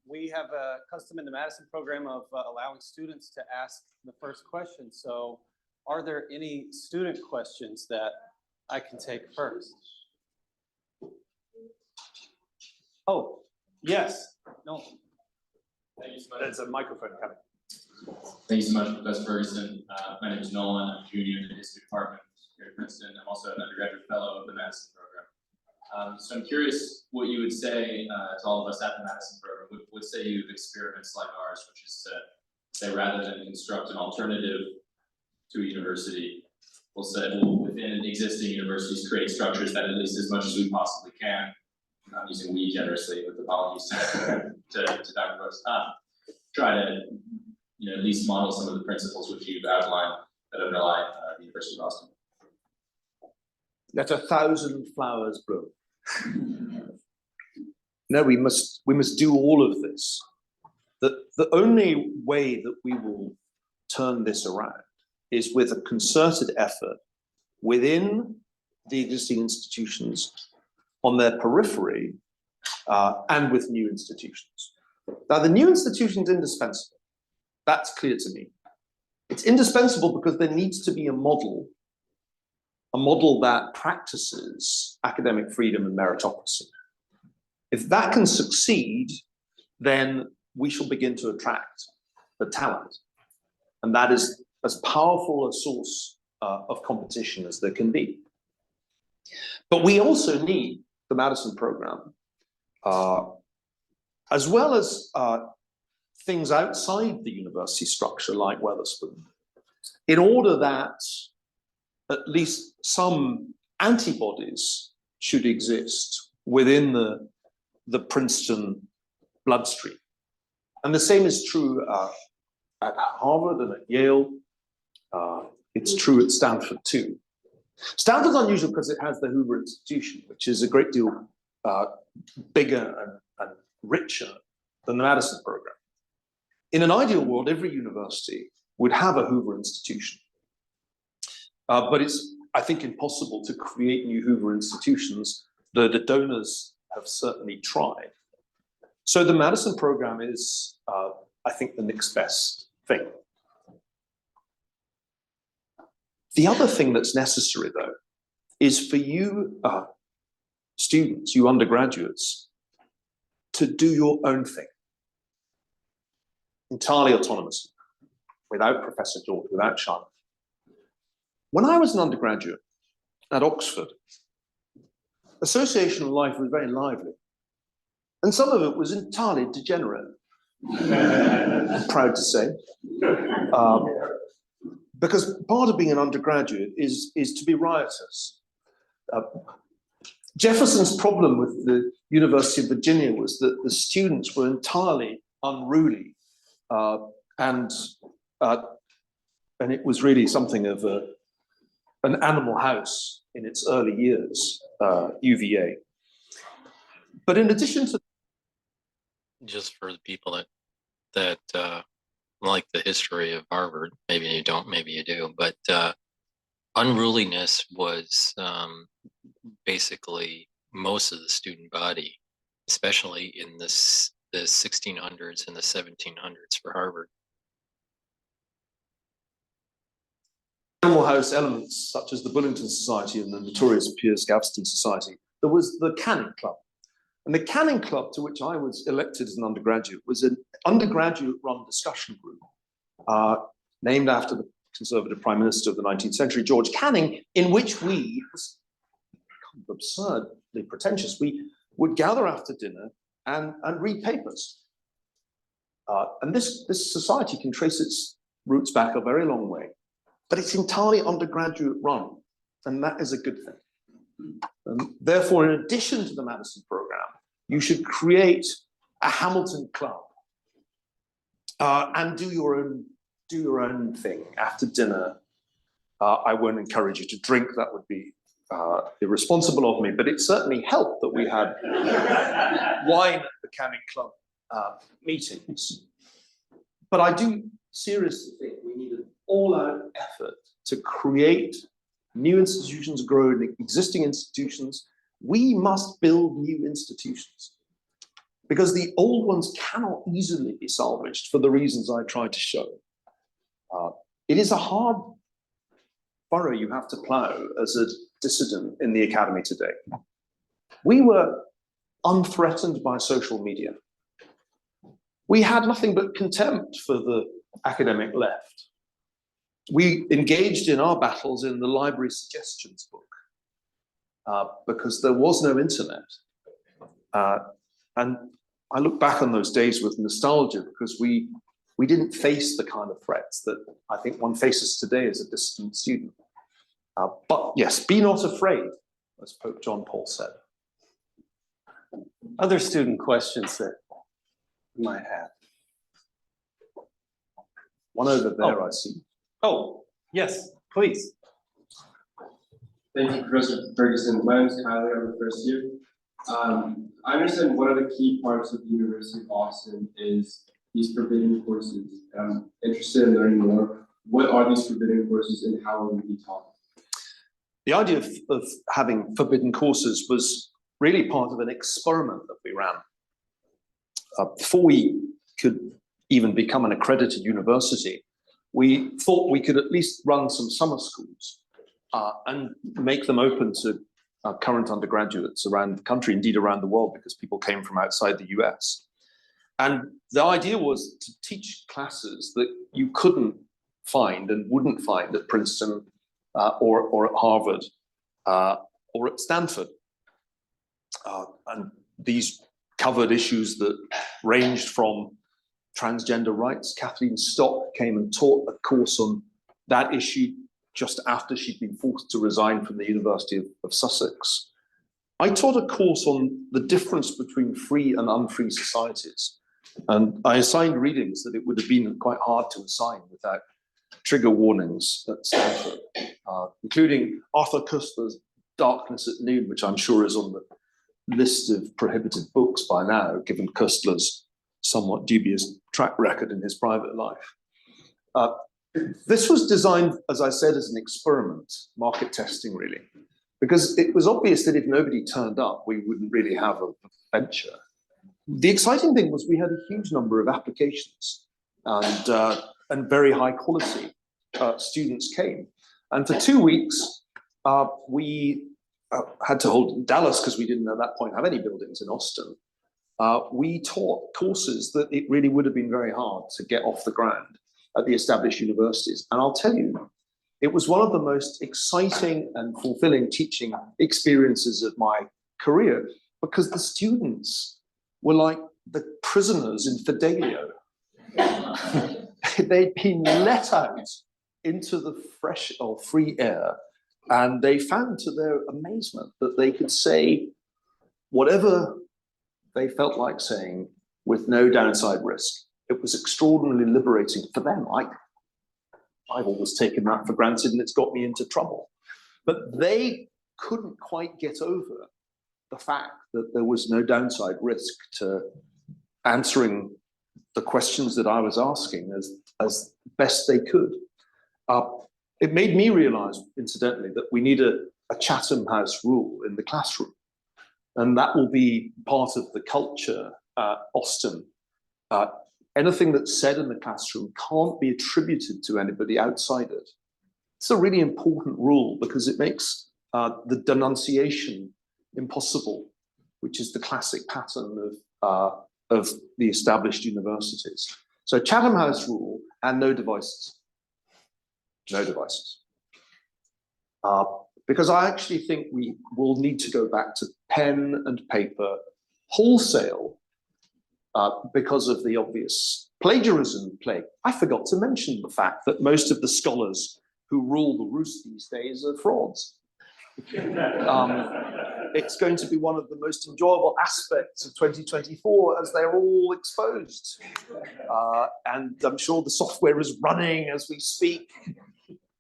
We have a custom in the Madison program of allowing students to ask the first question. So are there any student questions that I can take first? Oh, yes, no. Thank you so much. There's a microphone coming. Thank you so much, Professor Ferguson. My name is Nolan. I'm a junior in the history department here at Princeton. I'm also an undergraduate fellow of the Madison program. So I'm curious what you would say to all of us at the Madison program. What say you of experiments like ours, which is to say rather than construct an alternative to a university, we'll say within existing universities create structures that at least as much as we possibly can, I'm using we generously with the apologies to Dr. Brooks, try to at least model some of the principles which you've outlined that underlie the University of Boston. Let 1,000 flowers bloom. No, we must do all of this. The only way that we will turn this around is with a concerted effort within the existing institutions, on their periphery, and with new institutions. Now, the new institutions indispensable. That's clear to me. It's indispensable because there needs to be a model that practices academic freedom and meritocracy. If that can succeed, then we shall begin to attract the talent. And that is as powerful a source of competition as there can be. But we also need the Madison program, as well as things outside the university structure like Wetherspoon, in order that at least some antibodies should exist within the Princeton bloodstream. And the same is true at Harvard and at Yale. It's true at Stanford too. Stanford's unusual because it has the Hoover Institution, which is a great deal bigger and richer than the Madison program. In an ideal world, every university would have a Hoover Institution. But it's, I think, impossible to create new Hoover institutions, though the donors have certainly tried. So the Madison program is, I think, the next best thing. The other thing that's necessary, though, is for you students, you undergraduates, to do your own thing, entirely autonomously, without Professor George, without Charlotte. When I was an undergraduate at Oxford, associational life was very lively, and some of it was entirely degenerate, I'm proud to say. Because part of being an undergraduate is to be riotous. Jefferson's problem with the University of Virginia was that the students were entirely unruly, and it was really something of an animal house in its early years, UVA. But in addition to, just for the people that like the history of Harvard, maybe you don't, maybe you do, but unruliness was basically most of the student body, especially in the 1600s and the 1700s for Harvard. animal house elements such as the Bullington Society and the notorious Piers Gaveston Society, there was the Canning Club. And the Canning Club, to which I was elected as an undergraduate, was an undergraduate-run discussion group named after the Conservative Prime Minister of the 19th century, George Canning, in which we, it was kind of absurdly pretentious, we would gather after dinner and read papers. And this society can trace its roots back a very long way, but it's entirely undergraduate run, and that is a good thing. Therefore, in addition to the Madison program, you should create a Hamilton club and do your own thing after dinner. I won't encourage you to drink, that would be irresponsible of me, but it certainly helped that we had wine at the Canning Club meetings. But I do seriously think we need an all-out effort to create new institutions, grow existing institutions. We must build new institutions because the old ones cannot easily be salvaged for the reasons I tried to show. It is a hard furrow you have to plow as a dissident in the academy today. We were unthreatened by social media. We had nothing but contempt for the academic left. We engaged in our battles in the library suggestions book because there was no internet. And I look back on those days with nostalgia because we didn't face the kind of threats that I think one faces today as a dissident student. But yes, be not afraid, as Pope John Paul said. Other student questions that you might have? One over there, I see. Oh, yes, please. Thank you, Professor Ferguson. My name is Kyler. I'm a first year. I understand one of the key parts of the University of Austin is these forbidden courses. I'm interested in learning more. What are these forbidden courses and how will they be taught? The idea of having forbidden courses was really part of an experiment that we ran. Before we could even become an accredited university, we thought we could at least run some summer schools and make them open to current undergraduates around the country, indeed around the world, because people came from outside the US. And the idea was to teach classes that you couldn't find and wouldn't find at Princeton or at Harvard or at Stanford. And these covered issues that ranged from transgender rights. Kathleen Stock came and taught a course on that issue just after she'd been forced to resign from the University of Sussex. I taught a course on the difference between free and unfree societies. And I assigned readings that it would have been quite hard to assign without trigger warnings at Stanford, including Arthur Koestler's Darkness at Noon, which I'm sure is on the list of prohibited books by now, given Koestler's somewhat dubious track record in his private life. This was designed, as I said, as an experiment, market testing really, because it was obvious that if nobody turned up, we wouldn't really have a venture. The exciting thing was we had a huge number of applications and very high quality students came. And for 2 weeks, we had to hold in Dallas because we didn't at that point have any buildings in Austin. We taught courses that it really would have been very hard to get off the ground at the established universities. And I'll tell you, it was one of the most exciting and fulfilling teaching experiences of my career because the students were like the prisoners in Fidelio. They'd been let out into the fresh or free air, and they found to their amazement that they could say whatever they felt like saying with no downside risk. It was extraordinarily liberating for them. I've always taken that for granted and it's got me into trouble. But they couldn't quite get over the fact that there was no downside risk to answering the questions that I was asking as best they could. It made me realize, incidentally, that we need a Chatham House rule in the classroom. And that will be part of the culture at Austin. Anything that's said in the classroom can't be attributed to anybody outside it. It's a really important rule because it makes the denunciation impossible, which is the classic pattern of the established universities. So Chatham House rule and no devices. no devices. Because I actually think we will need to go back to pen and paper wholesale because of the obvious plagiarism plague. I forgot to mention the fact that most of the scholars who rule the roost these days are frauds. It's going to be one of the most enjoyable aspects of 2024 as they're all exposed. And I'm sure the software is running as we speak,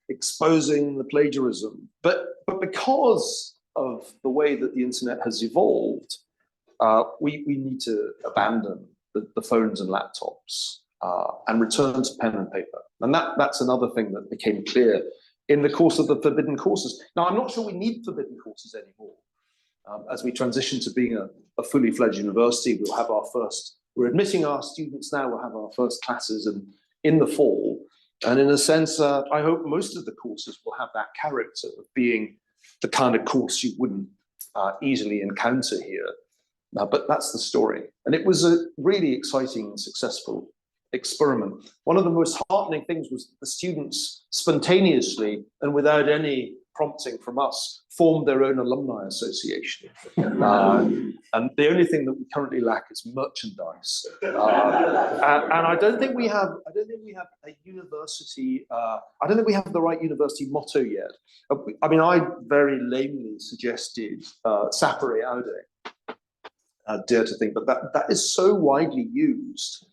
exposing the plagiarism. But because of the way that the internet has evolved, we need to abandon the phones and laptops and return to pen and paper. And that's another thing that became clear in the course of the forbidden courses. Now, I'm not sure we need forbidden courses anymore. As we transition to being a fully fledged university, we'll have our first, we're admitting our students now, we'll have our first classes in the fall. And in a sense, I hope most of the courses will have that character of being the kind of course you wouldn't easily encounter here. But that's the story. And it was a really exciting and successful experiment. One of the most heartening things was the students spontaneously and without any prompting from us formed their own alumni association. And the only thing that we currently lack is merchandise. And I don't think we have a university, I don't think we have the right university motto yet. I mean, I very lamely suggested Sapere Aude, dare to think, but that is so widely used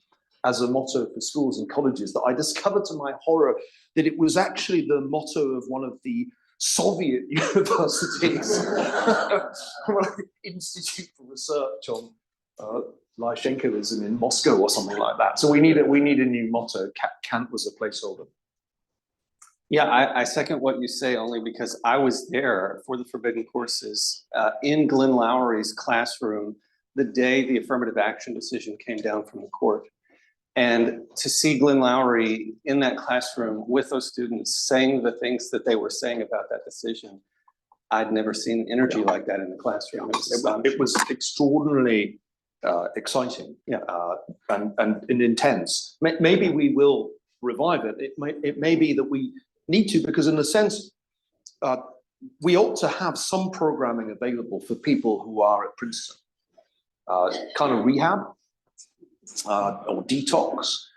as a motto for schools and colleges that I discovered to my horror that it was actually the motto of one of the Soviet universities, Institute for Research on Lysenkoism in Moscow or something like that. So we need a new motto. Kant was a placeholder. Yeah, I second what you say only because I was there for the forbidden courses in Glenn Lowry's classroom the day the affirmative action decision came down from the court. And to see Glenn Lowry in that classroom with those students saying the things that they were saying about that decision, I'd never seen energy like that in the classroom. It was extraordinarily exciting, and intense. Maybe we will revive it. It may be that we need to, because in a sense, we ought to have some programming available for people who are at Princeton, kind of rehab. Or detox.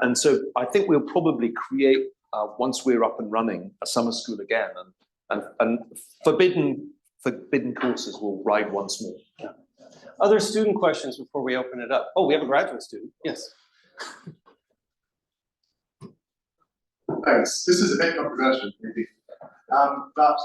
And so I think we'll probably create, once we're up and running, a summer school again, and forbidden courses will ride once more. Yeah. Other student questions before we open it up? Oh, we have a graduate student. Yes. Thanks. This is a bit controversial, maybe. But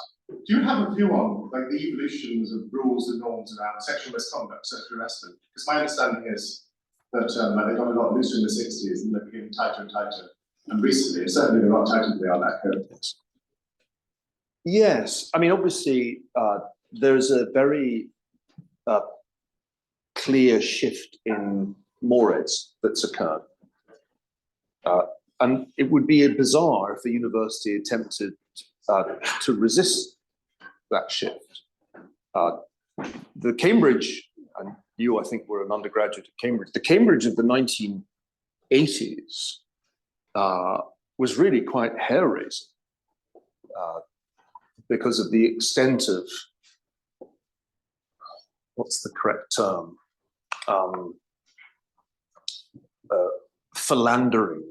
do you have a view on like the evolutions of rules and norms around sexual misconduct, sexual harassment? Because my understanding is that they got a lot looser in the 60s and they're getting tighter and tighter. And recently, certainly they're a lot tighter than they are back then. Yes, I mean, obviously, there's a very clear shift in mores that's occurred. And it would be bizarre if a university attempted to resist that shift. The Cambridge, and you, I think, were an undergraduate at Cambridge. The Cambridge of the 1980s was really quite hair-raising because of the extent of, what's the correct term? Philandering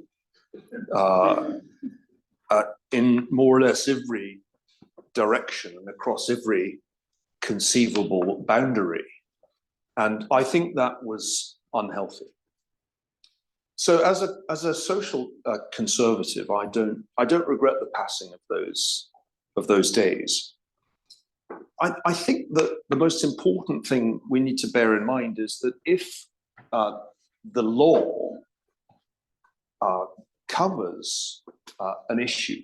in more or less every direction and across every conceivable boundary. And I think that was unhealthy. So as a social conservative, I don't regret the passing of those days. I think that the most important thing we need to bear in mind is that if the law covers an issue,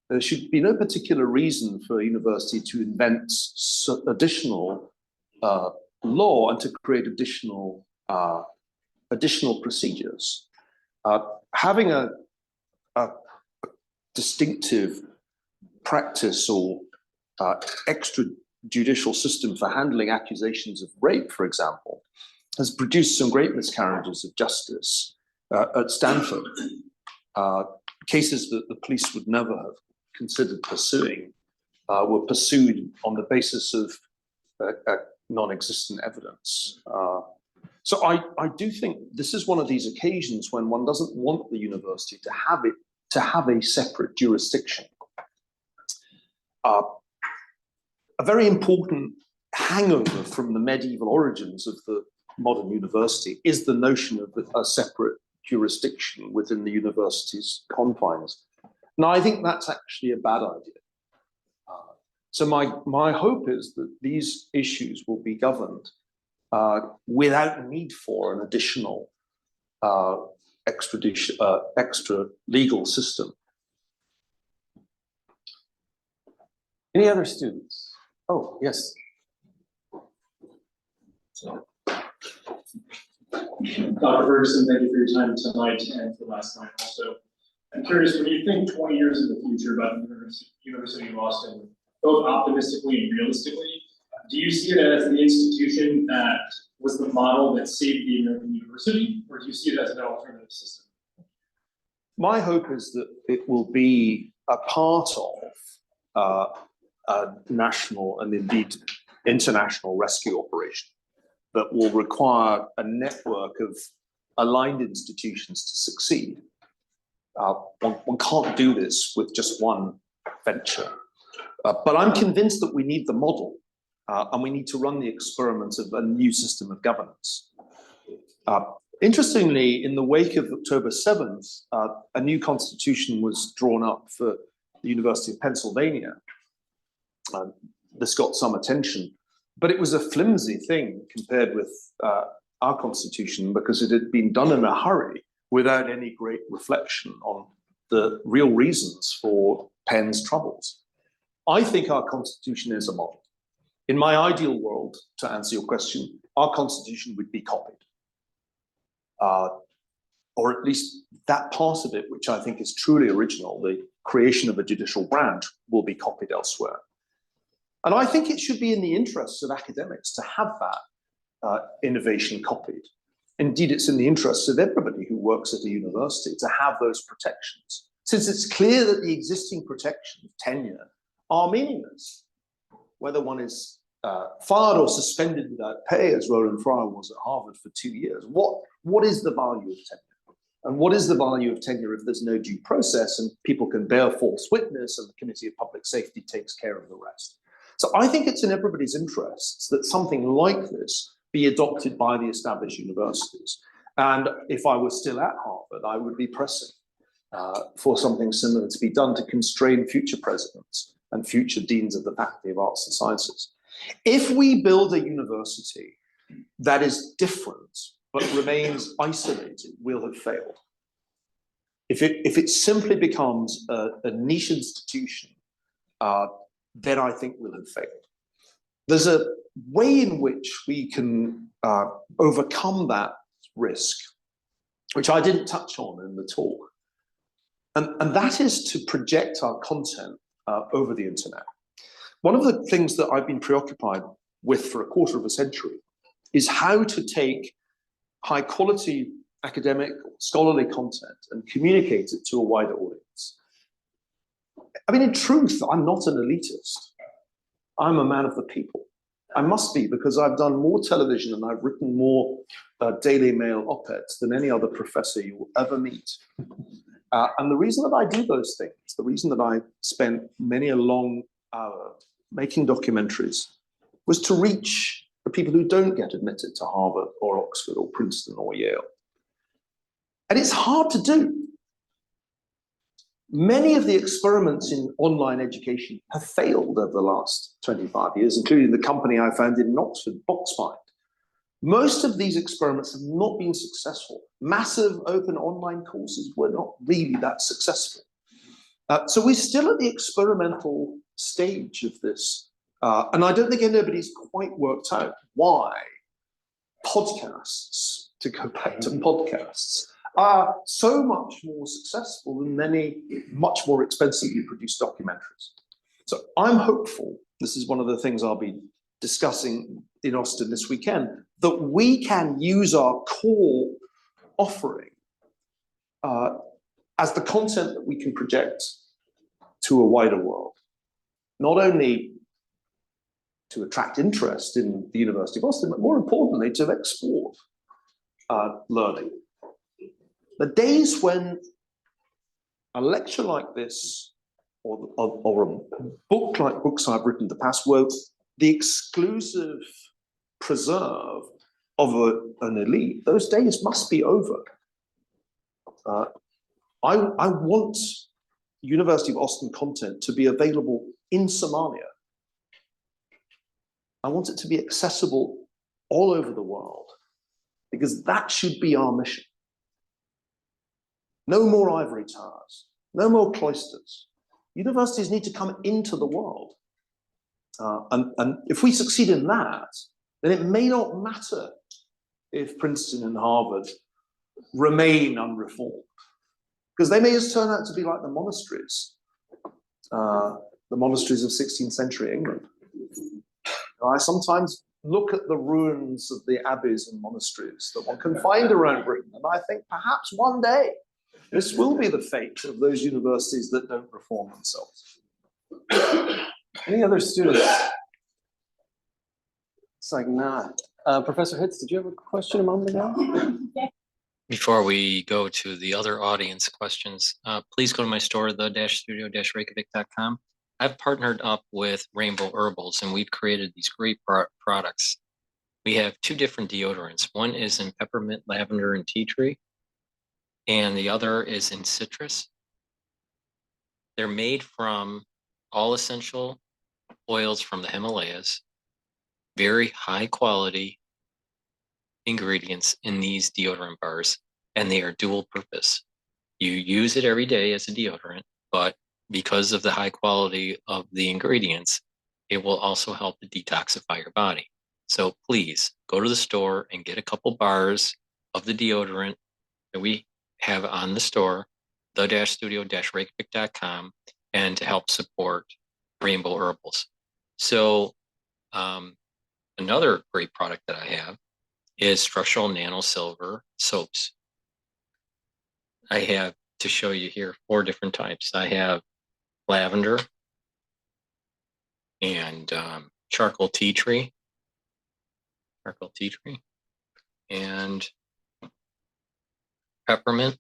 there should be no particular reason for a university to invent additional law and to create additional procedures. Having a distinctive practice or extrajudicial system for handling accusations of rape, for example, has produced some great miscarriages of justice at Stanford. cases that the police would never have considered pursuing were pursued on the basis of non-existent evidence. So I do think this is one of these occasions when one doesn't want the university to have a separate jurisdiction. A very important hangover from the medieval origins of the modern university is the notion of a separate jurisdiction within the university's confines. Now, I think that's actually a bad idea. So my hope is that these issues will be governed without a need for an additional extra legal system. Any other students? Oh, yes. Dr. Ferguson, thank you for your time tonight and for last night also. I'm curious, when you think 20 years in the future about the University of Austin, both optimistically and realistically, do you see it as the institution that was the model that saved the American university, or do you see it as an alternative system? My hope is that it will be a part of a national and indeed international rescue operation that will require a network of aligned institutions to succeed. One can't do this with just one venture. But I'm convinced that we need the model and we need to run the experiment of a new system of governance. Interestingly, in the wake of October 7th, a new constitution was drawn up for the University of Pennsylvania. This got some attention, but it was a flimsy thing compared with our constitution because it had been done in a hurry without any great reflection on the real reasons for Penn's troubles. I think our constitution is a model. In my ideal world, to answer your question, our constitution would be copied. Or at least that part of it, which I think is truly original, the creation of a judicial branch, will be copied elsewhere. And I think it should be in the interests of academics to have that innovation copied. Indeed, it's in the interests of everybody who works at a university to have those protections, since it's clear that the existing protections of tenure are meaningless. Whether one is fired or suspended without pay, as Roland Fryer was at Harvard for 2 years, what is the value of tenure? And what is the value of tenure if there's no due process and people can bear false witness and the Committee of Public Safety takes care of the rest? So I think it's in everybody's interests that something like this be adopted by the established universities. And if I were still at Harvard, I would be pressing for something similar to be done to constrain future presidents and future deans of the Faculty of Arts and Sciences. If we build a university that is different but remains isolated, we'll have failed. If it simply becomes a niche institution, then I think we'll have failed. There's a way in which we can overcome that risk, which I didn't touch on in the talk. And that is to project our content over the internet. One of the things that I've been preoccupied with for a quarter of a century is how to take high quality academic, scholarly content and communicate it to a wider audience. I mean, in truth, I'm not an elitist. I'm a man of the people. I must be, because I've done more television and I've written more Daily Mail op-eds than any other professor you will ever meet. And the reason that I do those things, the reason that I spent many a long hour making documentaries, was to reach the people who don't get admitted to Harvard or Oxford or Princeton or Yale. And it's hard to do. Many of the experiments in online education have failed over the last 25 years, including the company I founded in Oxford, Boxmind. Most of these experiments have not been successful. Massive open online courses were not really that successful. So we're still at the experimental stage of this. And I don't think anybody's quite worked out why podcasts, to go back to podcasts, are so much more successful than many much more expensively produced documentaries. So I'm hopeful, this is one of the things I'll be discussing in Austin this weekend, that we can use our core offering as the content that we can project to a wider world, not only to attract interest in the University of Boston, but more importantly, to export learning. The days when a lecture like this or a book like books I've written in the past were the exclusive preserve of an elite, those days must be over. I want University of Austin content to be available in Somalia. I want it to be accessible all over the world, because that should be our mission. No more ivory towers, no more cloisters. Universities need to come into the world. And if we succeed in that, then it may not matter if Princeton and Harvard remain unreformed, because they may just turn out to be like the monasteries of 16th century England. I sometimes look at the ruins of the abbeys and monasteries that one can find around Britain, and I think perhaps one day this will be the fate of those universities that don't reform themselves. Any other students? It's like not. Professor Hitz, did you have a question a moment ago? Before we go to the other audience questions, please go to my store, the-studio-reykjavik.com. I've partnered up with Rainbow Herbals, and we've created these great products. We have two different deodorants. One is in peppermint, lavender, and tea tree, and the other is in citrus. They're made from all essential oils from the Himalayas, very high quality ingredients in these deodorant bars, and they are dual purpose. You use it every day as a deodorant, but because of the high quality of the ingredients, it will also help to detoxify your body. So please go to the store and get a couple bars of the deodorant that we have on the store, the-studio-reykjavik.com, and to help support Rainbow Herbals. So another great product that I have is structural nano silver soaps. I have, to show you here, 4 different types. I have lavender and charcoal tea tree, and peppermint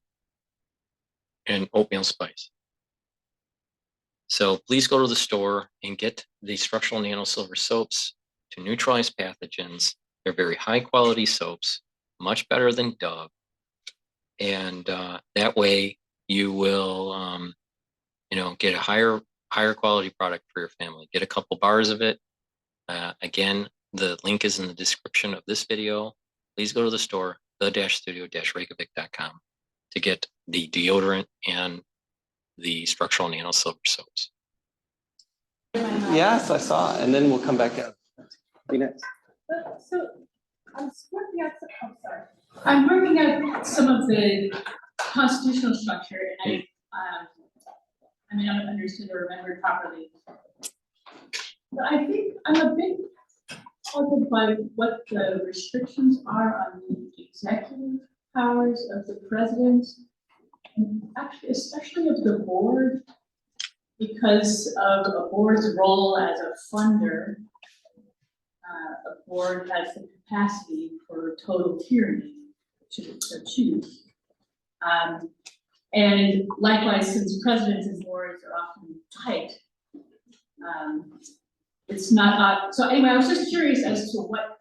and oatmeal spice. So please go to the store and get the structural nano silver soaps to neutralize pathogens. They're very high quality soaps, much better than Dove. And that way you will, get a higher quality product for your family. Get a couple bars of it. Again, the link is in the description of this video. Please go to the store, the-studio-reykjavik.com, to get the deodorant and the structural nano silver soaps. Yes, I saw it, and then we'll come back up. Be next. So I'm working out. I'm working out some of the constitutional structure, and I may not have understood or remembered properly. But I think I'm a bit puzzled by what the restrictions are on the executive powers of the president, and actually, especially of the board, because of a board's role as a funder. A board has the capacity for total tyranny, should it so choose. And likewise, since presidents and boards are often tight, it's not, so anyway, I was just curious as to what,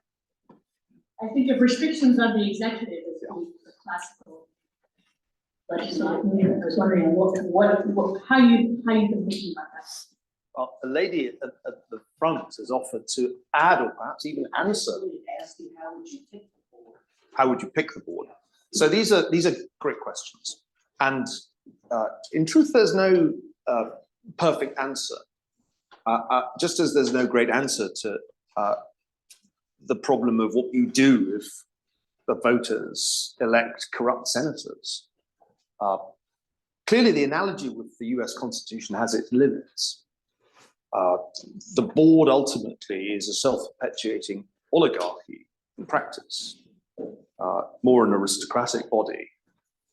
I think of restrictions on the executive as the classical legislature. I was wondering how you've been thinking about that. A lady at the front has offered to add or perhaps even answer. Asking how would you pick the board? How would you pick the board? So these are great questions, and in truth, there's no perfect answer. Just as there's no great answer to the problem of what you do if the voters elect corrupt senators. Clearly, the analogy with the US Constitution has its limits. The board ultimately is a self-perpetuating oligarchy in practice, more an aristocratic body.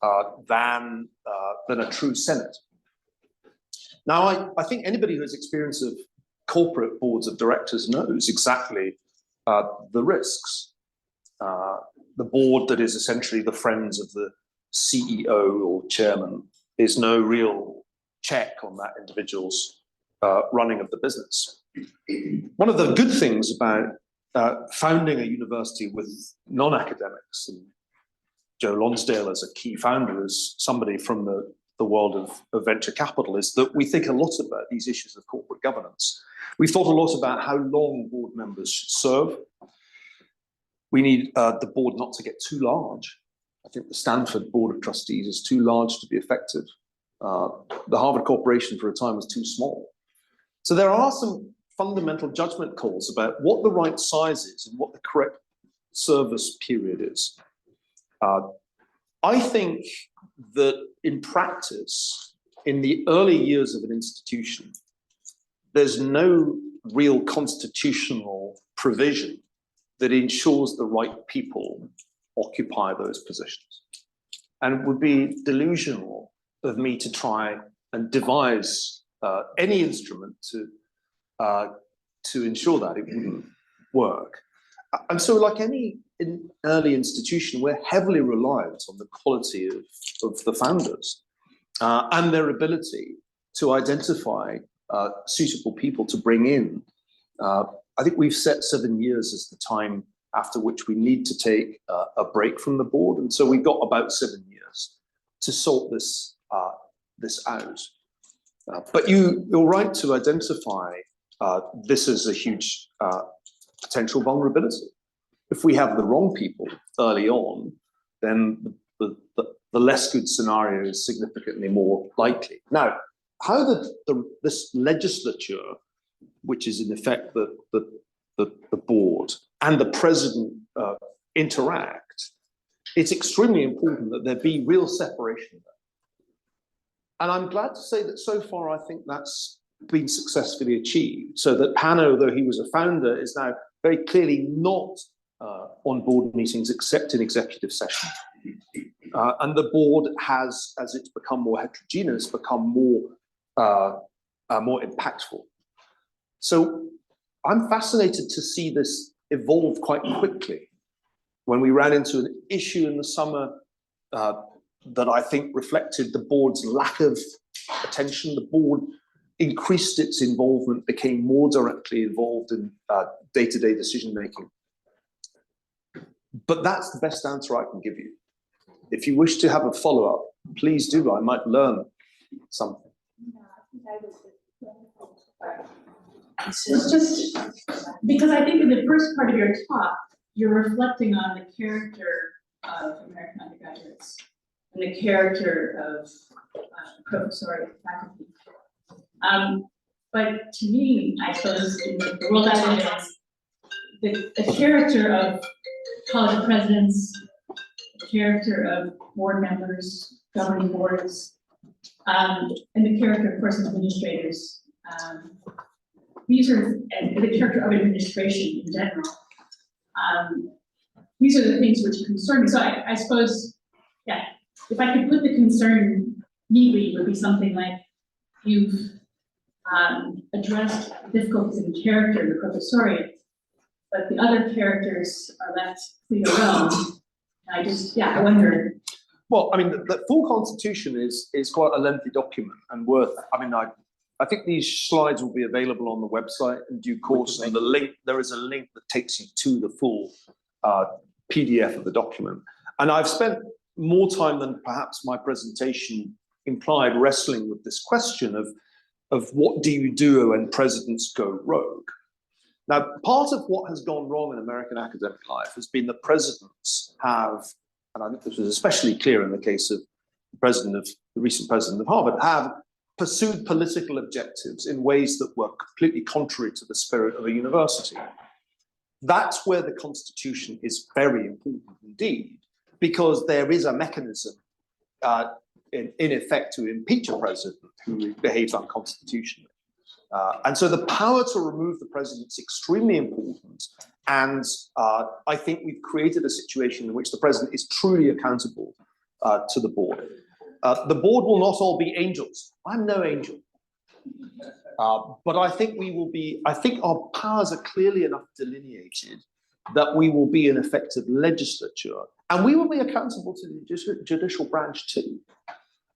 than a true Senate. Now, I think anybody who has experience of corporate boards of directors knows exactly the risks. The board that is essentially the friends of the CEO or chairman is no real check on that individual's running of the business. One of the good things about founding a university with non-academics, and Joe Lonsdale as a key founder, as somebody from the world of venture capital, is that we think a lot about these issues of corporate governance. We've thought a lot about how long board members should serve. We need the board not to get too large. I think the Stanford Board of Trustees is too large to be effective. The Harvard Corporation for a time was too small. So there are some fundamental judgment calls about what the right size is and what the correct service period is. I think that in practice, in the early years of an institution, there's no real constitutional provision that ensures the right people occupy those positions. And it would be delusional of me to try and devise any instrument to ensure that it wouldn't work. And so, like any early institution, we're heavily reliant on the quality of the founders and their ability to identify suitable people to bring in. I think we've set 7 years as the time after which we need to take a break from the board. And so we've got about 7 years to sort this out. But you're right to identify this as a huge potential vulnerability. If we have the wrong people early on, then the less good scenario is significantly more likely. Now, how this legislature, which is in effect the board, and the president interact, it's extremely important that there be real separation there. And I'm glad to say that so far I think that's been successfully achieved, so that Hanno, though he was a founder, is now very clearly not on board meetings except in executive session. And the board has, as it's become more heterogeneous, become more impactful. So I'm fascinated to see this evolve quite quickly. When we ran into an issue in the summer that I think reflected the board's lack of attention, the board increased its involvement, became more directly involved in day-to-day decision-making. But that's the best answer I can give you. If you wish to have a follow-up, please do. I might learn something. It's just because I think in the first part of your talk, you're reflecting on the character of American undergraduates and the character of professoriate faculty. But to me, I suppose in the world I live in, the character of college presidents, the character of board members, governing boards, and the character, of course, of administrators. These are, and the character of administration in general. These are the things which concern me. So I suppose, yeah, if I could put the concern neatly, it would be something like you've addressed difficulties in character in the professoriate, but the other characters are left free to roam. I just, yeah, I wonder. Well, I mean, the full constitution is quite a lengthy document and worth, I mean, I think these slides will be available on the website in due course, and there is a link that takes you to the full PDF of the document. And I've spent more time than perhaps my presentation implied wrestling with this question of what do you do when presidents go rogue? Now, part of what has gone wrong in American academic life has been that presidents have, and I think this was especially clear in the case of the recent president of Harvard, have pursued political objectives in ways that were completely contrary to the spirit of a university. That's where the Constitution is very important indeed, because there is a mechanism in effect to impeach a president who behaves unconstitutionally. And so the power to remove the president is extremely important. And I think we've created a situation in which the president is truly accountable to the board. The board will not all be angels. I'm no angel. But I think I think our powers are clearly enough delineated that we will be an effective legislature, and we will be accountable to the judicial branch too.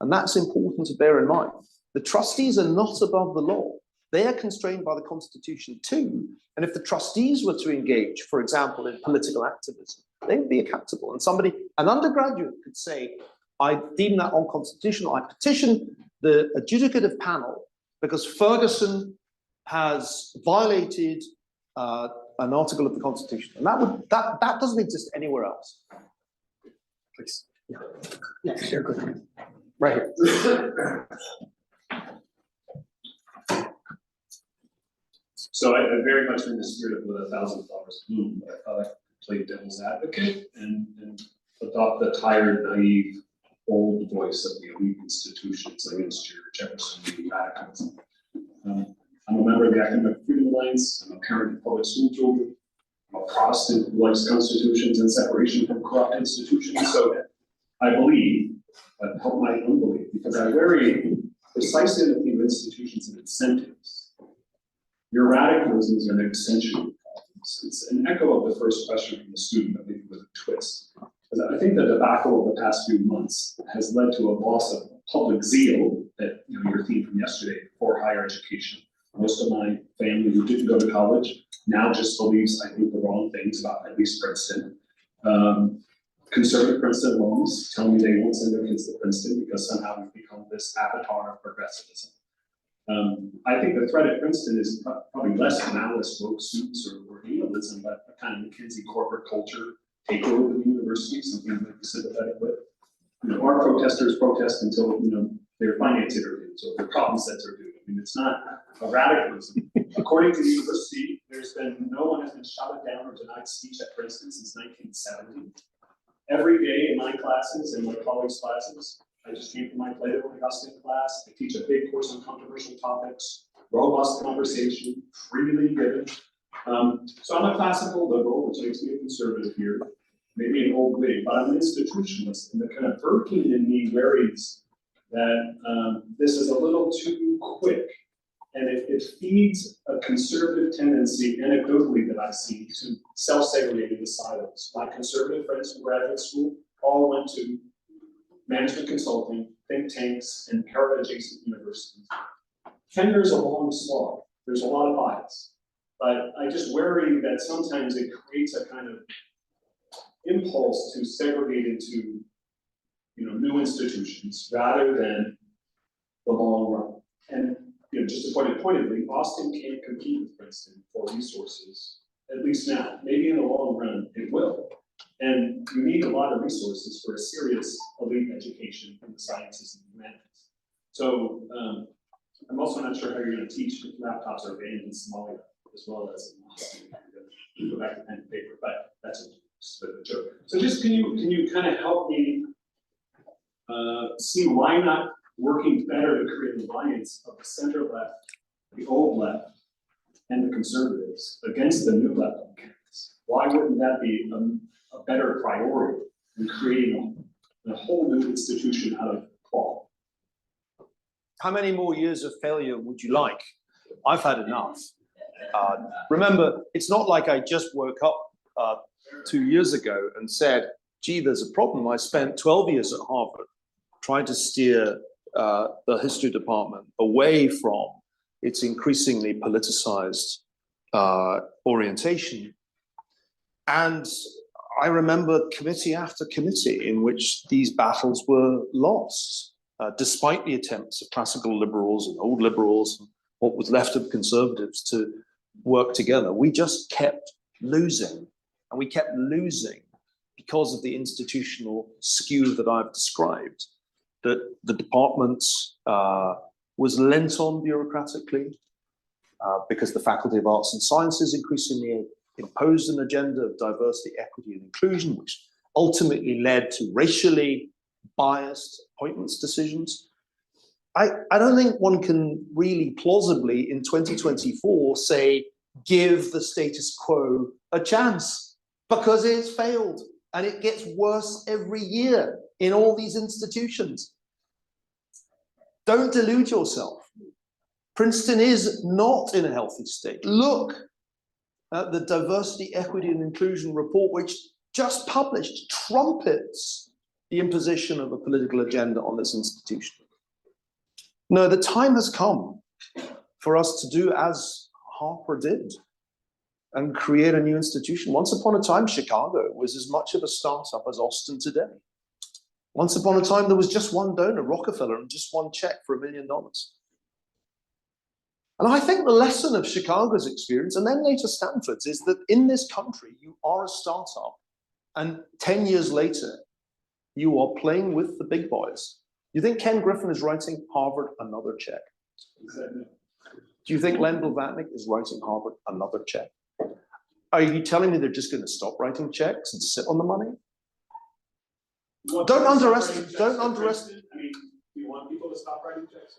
And that's important to bear in mind. The trustees are not above the law. They are constrained by the Constitution too. And if the trustees were to engage, for example, in political activism, they would be accountable. And an undergraduate could say, I deem that unconstitutional. I petition the adjudicative panel because Ferguson has violated an article of the Constitution. And that doesn't exist anywhere else. Please. Yeah, sure, good. Right here. So I very much in the spirit of With 1,000 Flowers Bloom, but I thought I could play devil's advocate and adopt the tired, naive, old voice of the elite institutions against your Jefferson radicalism. I'm a member of the Academic Freedom Alliance. I'm a parent of public school children. I'm a Protestant who likes constitutions and separation from corrupt institutions. So I believe, but help my unbelief, because I worry precisely in the theme of institutions and incentives. Your radicalism is an extension of problems. It's an echo of the first question from the student, but maybe with a twist. Because I think the debacle of the past few months has led to a loss of public zeal, that your theme from yesterday, for higher education. Most of my family who didn't go to college now just believes, I think, the wrong things about at least Princeton. Conservative Princeton alums tell me they won't send their kids to Princeton because somehow we've become this avatar of progressivism. I think the threat at Princeton is probably less malice, woke suits, or nihilism, but a kind of McKinsey corporate culture takeover of the university, something I'm sympathetic with. Our protesters protest until their finance interviews or their problem sets are due. I mean, it's not a radicalism. According to the university, no one has been shouted down or denied speech at Princeton since 1970. Every day in my classes and my colleagues' classes, I just came from my Plato and Augustine class. I teach a big course on controversial topics, robust conversation, freely given. So I'm a classical liberal, which makes me a conservative here, maybe an old wig, but I'm an institutionalist, and the kind of Burkean in me worries that this is a little too quick, and it feeds a conservative tendency, anecdotally, that I see to self-segregate into silos. My conservative friends from graduate school all went to management consulting, think tanks, and para-adjacent universities. Tenure is a long slog. There's a lot of bias. But I just worry that sometimes it creates a kind of impulse to segregate into new institutions rather than the long run. And just to put it pointedly, Austin can't compete with Princeton for resources, at least now. Maybe in the long run it will. And you need a lot of resources for a serious elite education in the sciences and humanities. So I'm also not sure how you're going to teach if laptops are banned in Somalia, as well as go back to pen and paper, but that's just a bit of a joke. So just can you kind of help me see why not working better to create an alliance of the center left, the old left, and the conservatives against the new left on campus? Why wouldn't that be a better priority than creating a whole new institution out of cloth? How many more years of failure would you like? I've had enough. Remember, it's not like I just woke up 2 years ago and said, gee, there's a problem. I spent 12 years at Harvard trying to steer the history department away from its increasingly politicized orientation. And I remember committee after committee in which these battles were lost, despite the attempts of classical liberals and old liberals and what was left of conservatives to work together. We just kept losing, and we kept losing because of the institutional skew that I've described, that the department was lent on bureaucratically, because the Faculty of Arts and Sciences increasingly imposed an agenda of diversity, equity, and inclusion, which ultimately led to racially biased appointments decisions. I don't think one can really plausibly in 2024 say, give the status quo a chance, because it's failed. And it gets worse every year in all these institutions. Don't delude yourself. Princeton is not in a healthy state. Look at the Diversity, Equity, and Inclusion report, which just published, trumpets the imposition of a political agenda on this institution. No, the time has come for us to do as Harper did and create a new institution. Once upon a time, Chicago was as much of a startup as Austin today. Once upon a time, there was just one donor, Rockefeller, and just one check for $1 million. And I think the lesson of Chicago's experience, and then later Stanford's, is that in this country, you are a startup, and 10 years later, you are playing with the big boys. You think Ken Griffin is writing Harvard another check? Exactly. Do you think Len Blavatnik is writing Harvard another check? Are you telling me they're just going to stop writing checks and sit on the money? Don't underestimate. Don't underestimate. I mean, do you want people to stop writing checks?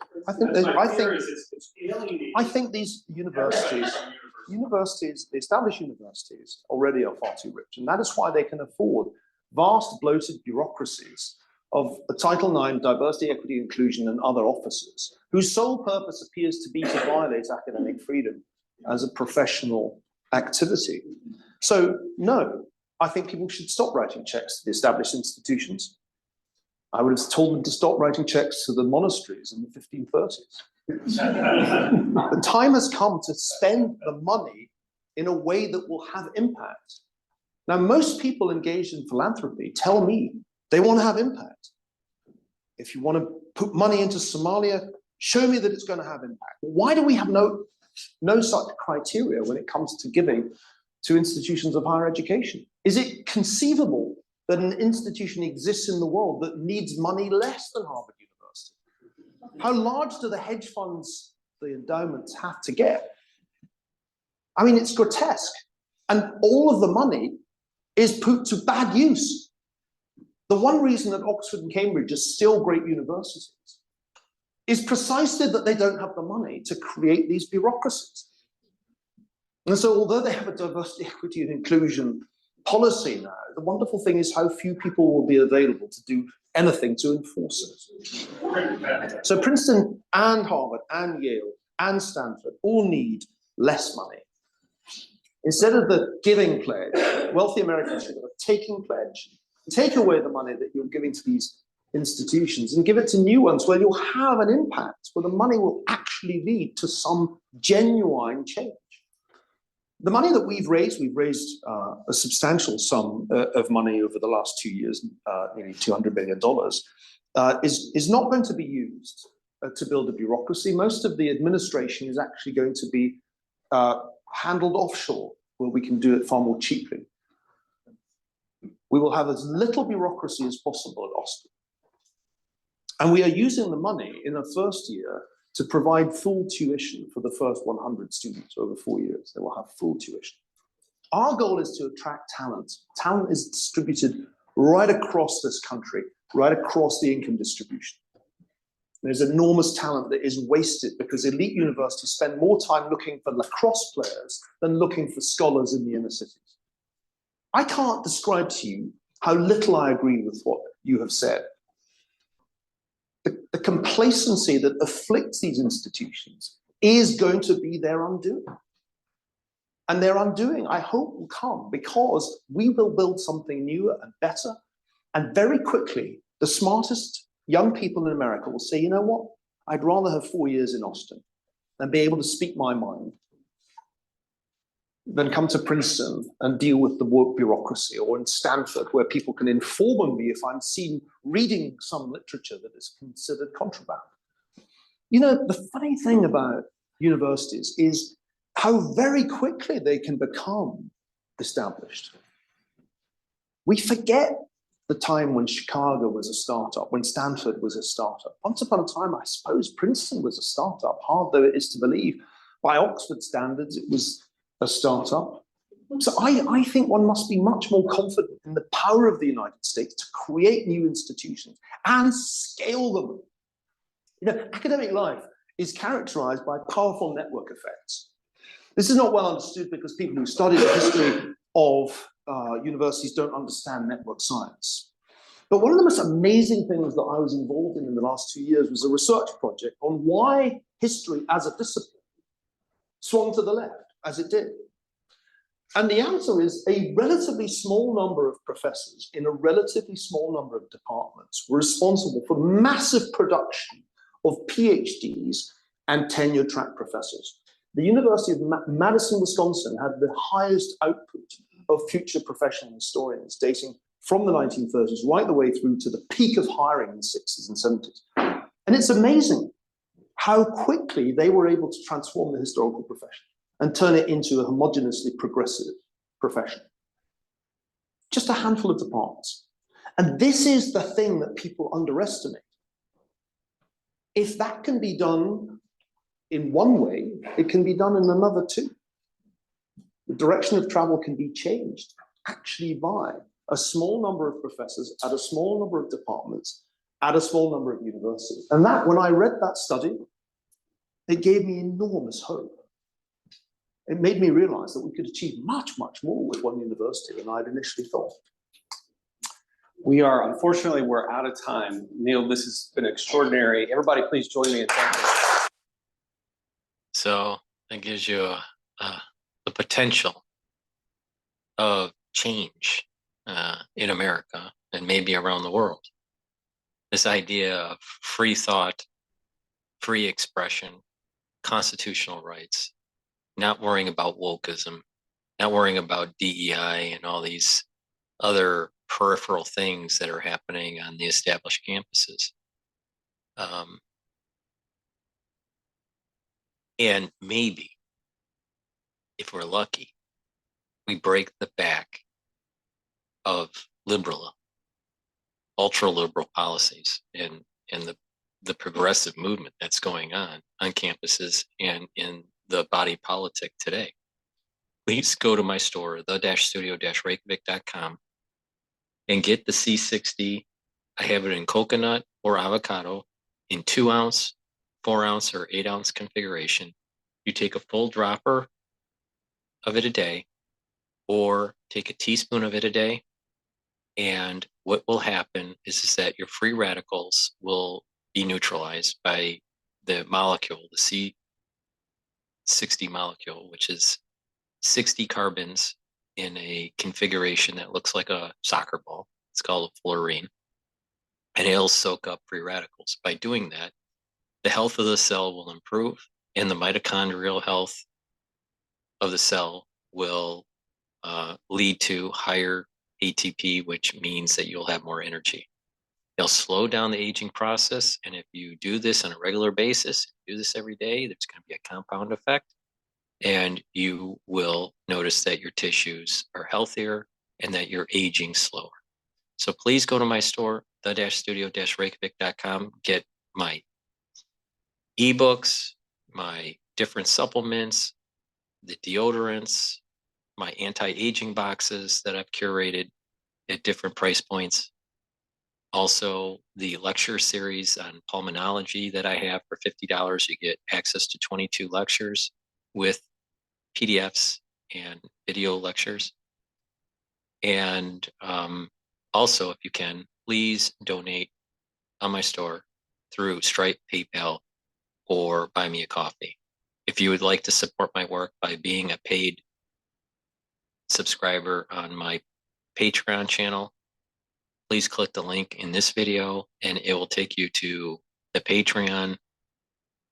I think these universities, the established universities, already are far too rich, and that is why they can afford vast bloated bureaucracies of the Title IX, diversity, equity, inclusion, and other officers, whose sole purpose appears to be to violate academic freedom as a professional activity. So, no, I think people should stop writing checks to the established institutions. I would have told them to stop writing checks to the monasteries in the 1530s. The time has come to spend the money in a way that will have impact. Now, most people engaged in philanthropy tell me they want to have impact. If you want to put money into Somalia, show me that it's going to have impact. Why do we have no such criteria when it comes to giving to institutions of higher education? Is it conceivable that an institution exists in the world that needs money less than Harvard University? How large do the hedge funds, the endowments, have to get? I mean, it's grotesque. And all of the money is put to bad use. The one reason that Oxford and Cambridge are still great universities is precisely that they don't have the money to create these bureaucracies. And so although they have a diversity, equity, and inclusion policy now, the wonderful thing is how few people will be available to do anything to enforce it. So Princeton and Harvard and Yale and Stanford all need less money. Instead of the giving pledge, wealthy Americans should have a taking pledge. Take away the money that you're giving to these institutions and give it to new ones where you'll have an impact, where the money will actually lead to some genuine change. The money that we've raised a substantial sum of money over the last 2 years, nearly $200 million, is not going to be used to build a bureaucracy. Most of the administration is actually going to be handled offshore, where we can do it far more cheaply. We will have as little bureaucracy as possible at Austin. And we are using the money in the first year to provide full tuition for the first 100 students over 4 years. They will have full tuition. Our goal is to attract talent. Talent is distributed right across this country, right across the income distribution. There's enormous talent that is wasted because elite universities spend more time looking for lacrosse players than looking for scholars in the inner cities. I can't describe to you how little I agree with what you have said. The complacency that afflicts these institutions is going to be their undoing. And their undoing, I hope, will come because we will build something newer and better. And very quickly, the smartest young people in America will say, you know what? I'd rather have 4 years in Austin and be able to speak my mind than come to Princeton and deal with the work bureaucracy, or in Stanford, where people can inform me if I'm seen reading some literature that is considered contraband. You know, the funny thing about universities is how very quickly they can become established. We forget the time when Chicago was a startup, when Stanford was a startup. Once upon a time, I suppose Princeton was a startup, hard though it is to believe. By Oxford standards, it was a startup. So I think one must be much more confident in the power of the United States to create new institutions and scale them. You know, academic life is characterized by powerful network effects. This is not well understood because people who study the history of universities don't understand network science. But one of the most amazing things that I was involved in the last 2 years was a research project on why history as a discipline swung to the left as it did. And the answer is a relatively small number of professors in a relatively small number of departments were responsible for massive production of PhDs and tenure track professors. The University of Madison, Wisconsin had the highest output of future professional historians dating from the 1930s right the way through to the peak of hiring in the 60s and 70s. And it's amazing how quickly they were able to transform the historical profession and turn it into a homogeneously progressive profession. Just a handful of departments. And this is the thing that people underestimate. If that can be done in one way, it can be done in another too. The direction of travel can be changed actually by a small number of professors at a small number of departments at a small number of universities. And that, when I read that study, it gave me enormous hope. It made me realize that we could achieve much, much more with one university than I'd initially thought. Unfortunately, we're out of time. Neil, this has been extraordinary. Everybody, please join me in thanking. So that gives you the potential of change in America and maybe around the world. This idea of free thought, free expression, constitutional rights, not worrying about wokeism, not worrying about DEI and all these other peripheral things that are happening on the established campuses. And maybe, if we're lucky, we break the back of liberal, ultra-liberal policies and the progressive movement that's going on campuses and in the body politic today. Please go to my store, the-studio-reykjavik.com, and get the C60. I have it in coconut or avocado in 2 ounce, 4 ounce, or 8 ounce configuration. You take a full dropper of it a day, or take a teaspoon of it a day. And what will happen is that your free radicals will be neutralized by the molecule, the C60 molecule, which is 60 carbons in a configuration that looks like a soccer ball. It's called a fluorine, and it'll soak up free radicals. By doing that, the health of the cell will improve, and the mitochondrial health of the cell will lead to higher ATP, which means that you'll have more energy. They'll slow down the aging process, and if you do this on a regular basis, do this every day, there's going to be a compound effect, and you will notice that your tissues are healthier and that you're aging slower. So please go to my store, the-studio-reykjavik.com, get my ebooks, my different supplements, the deodorants, my anti-aging boxes that I've curated at different price points. Also, the lecture series on pulmonology that I have for $50. You get access to 22 lectures with PDFs and video lectures. And also, if you can, please donate on my store through Stripe, PayPal, or Buy Me a Coffee. If you would like to support my work by being a paid subscriber on my Patreon channel, please click the link in this video and it will take you to the Patreon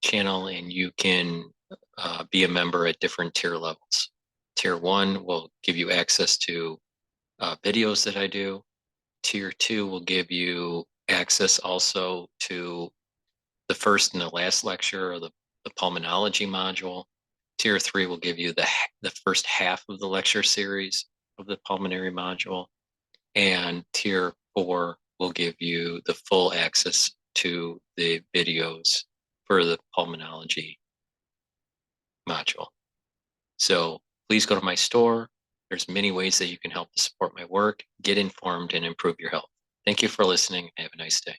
channel, and you can be a member at different tier levels. Tier 1 will give you access to videos that I do. Tier 2 will give you access also to the first and the last lecture of the pulmonology module. Tier 3 will give you the first half of the lecture series of the pulmonary module. And Tier 4 will give you the full access to the videos for the pulmonology module. So please go to my store. There's many ways that you can help to support my work, get informed, and improve your health. Thank you for listening. Have a nice day.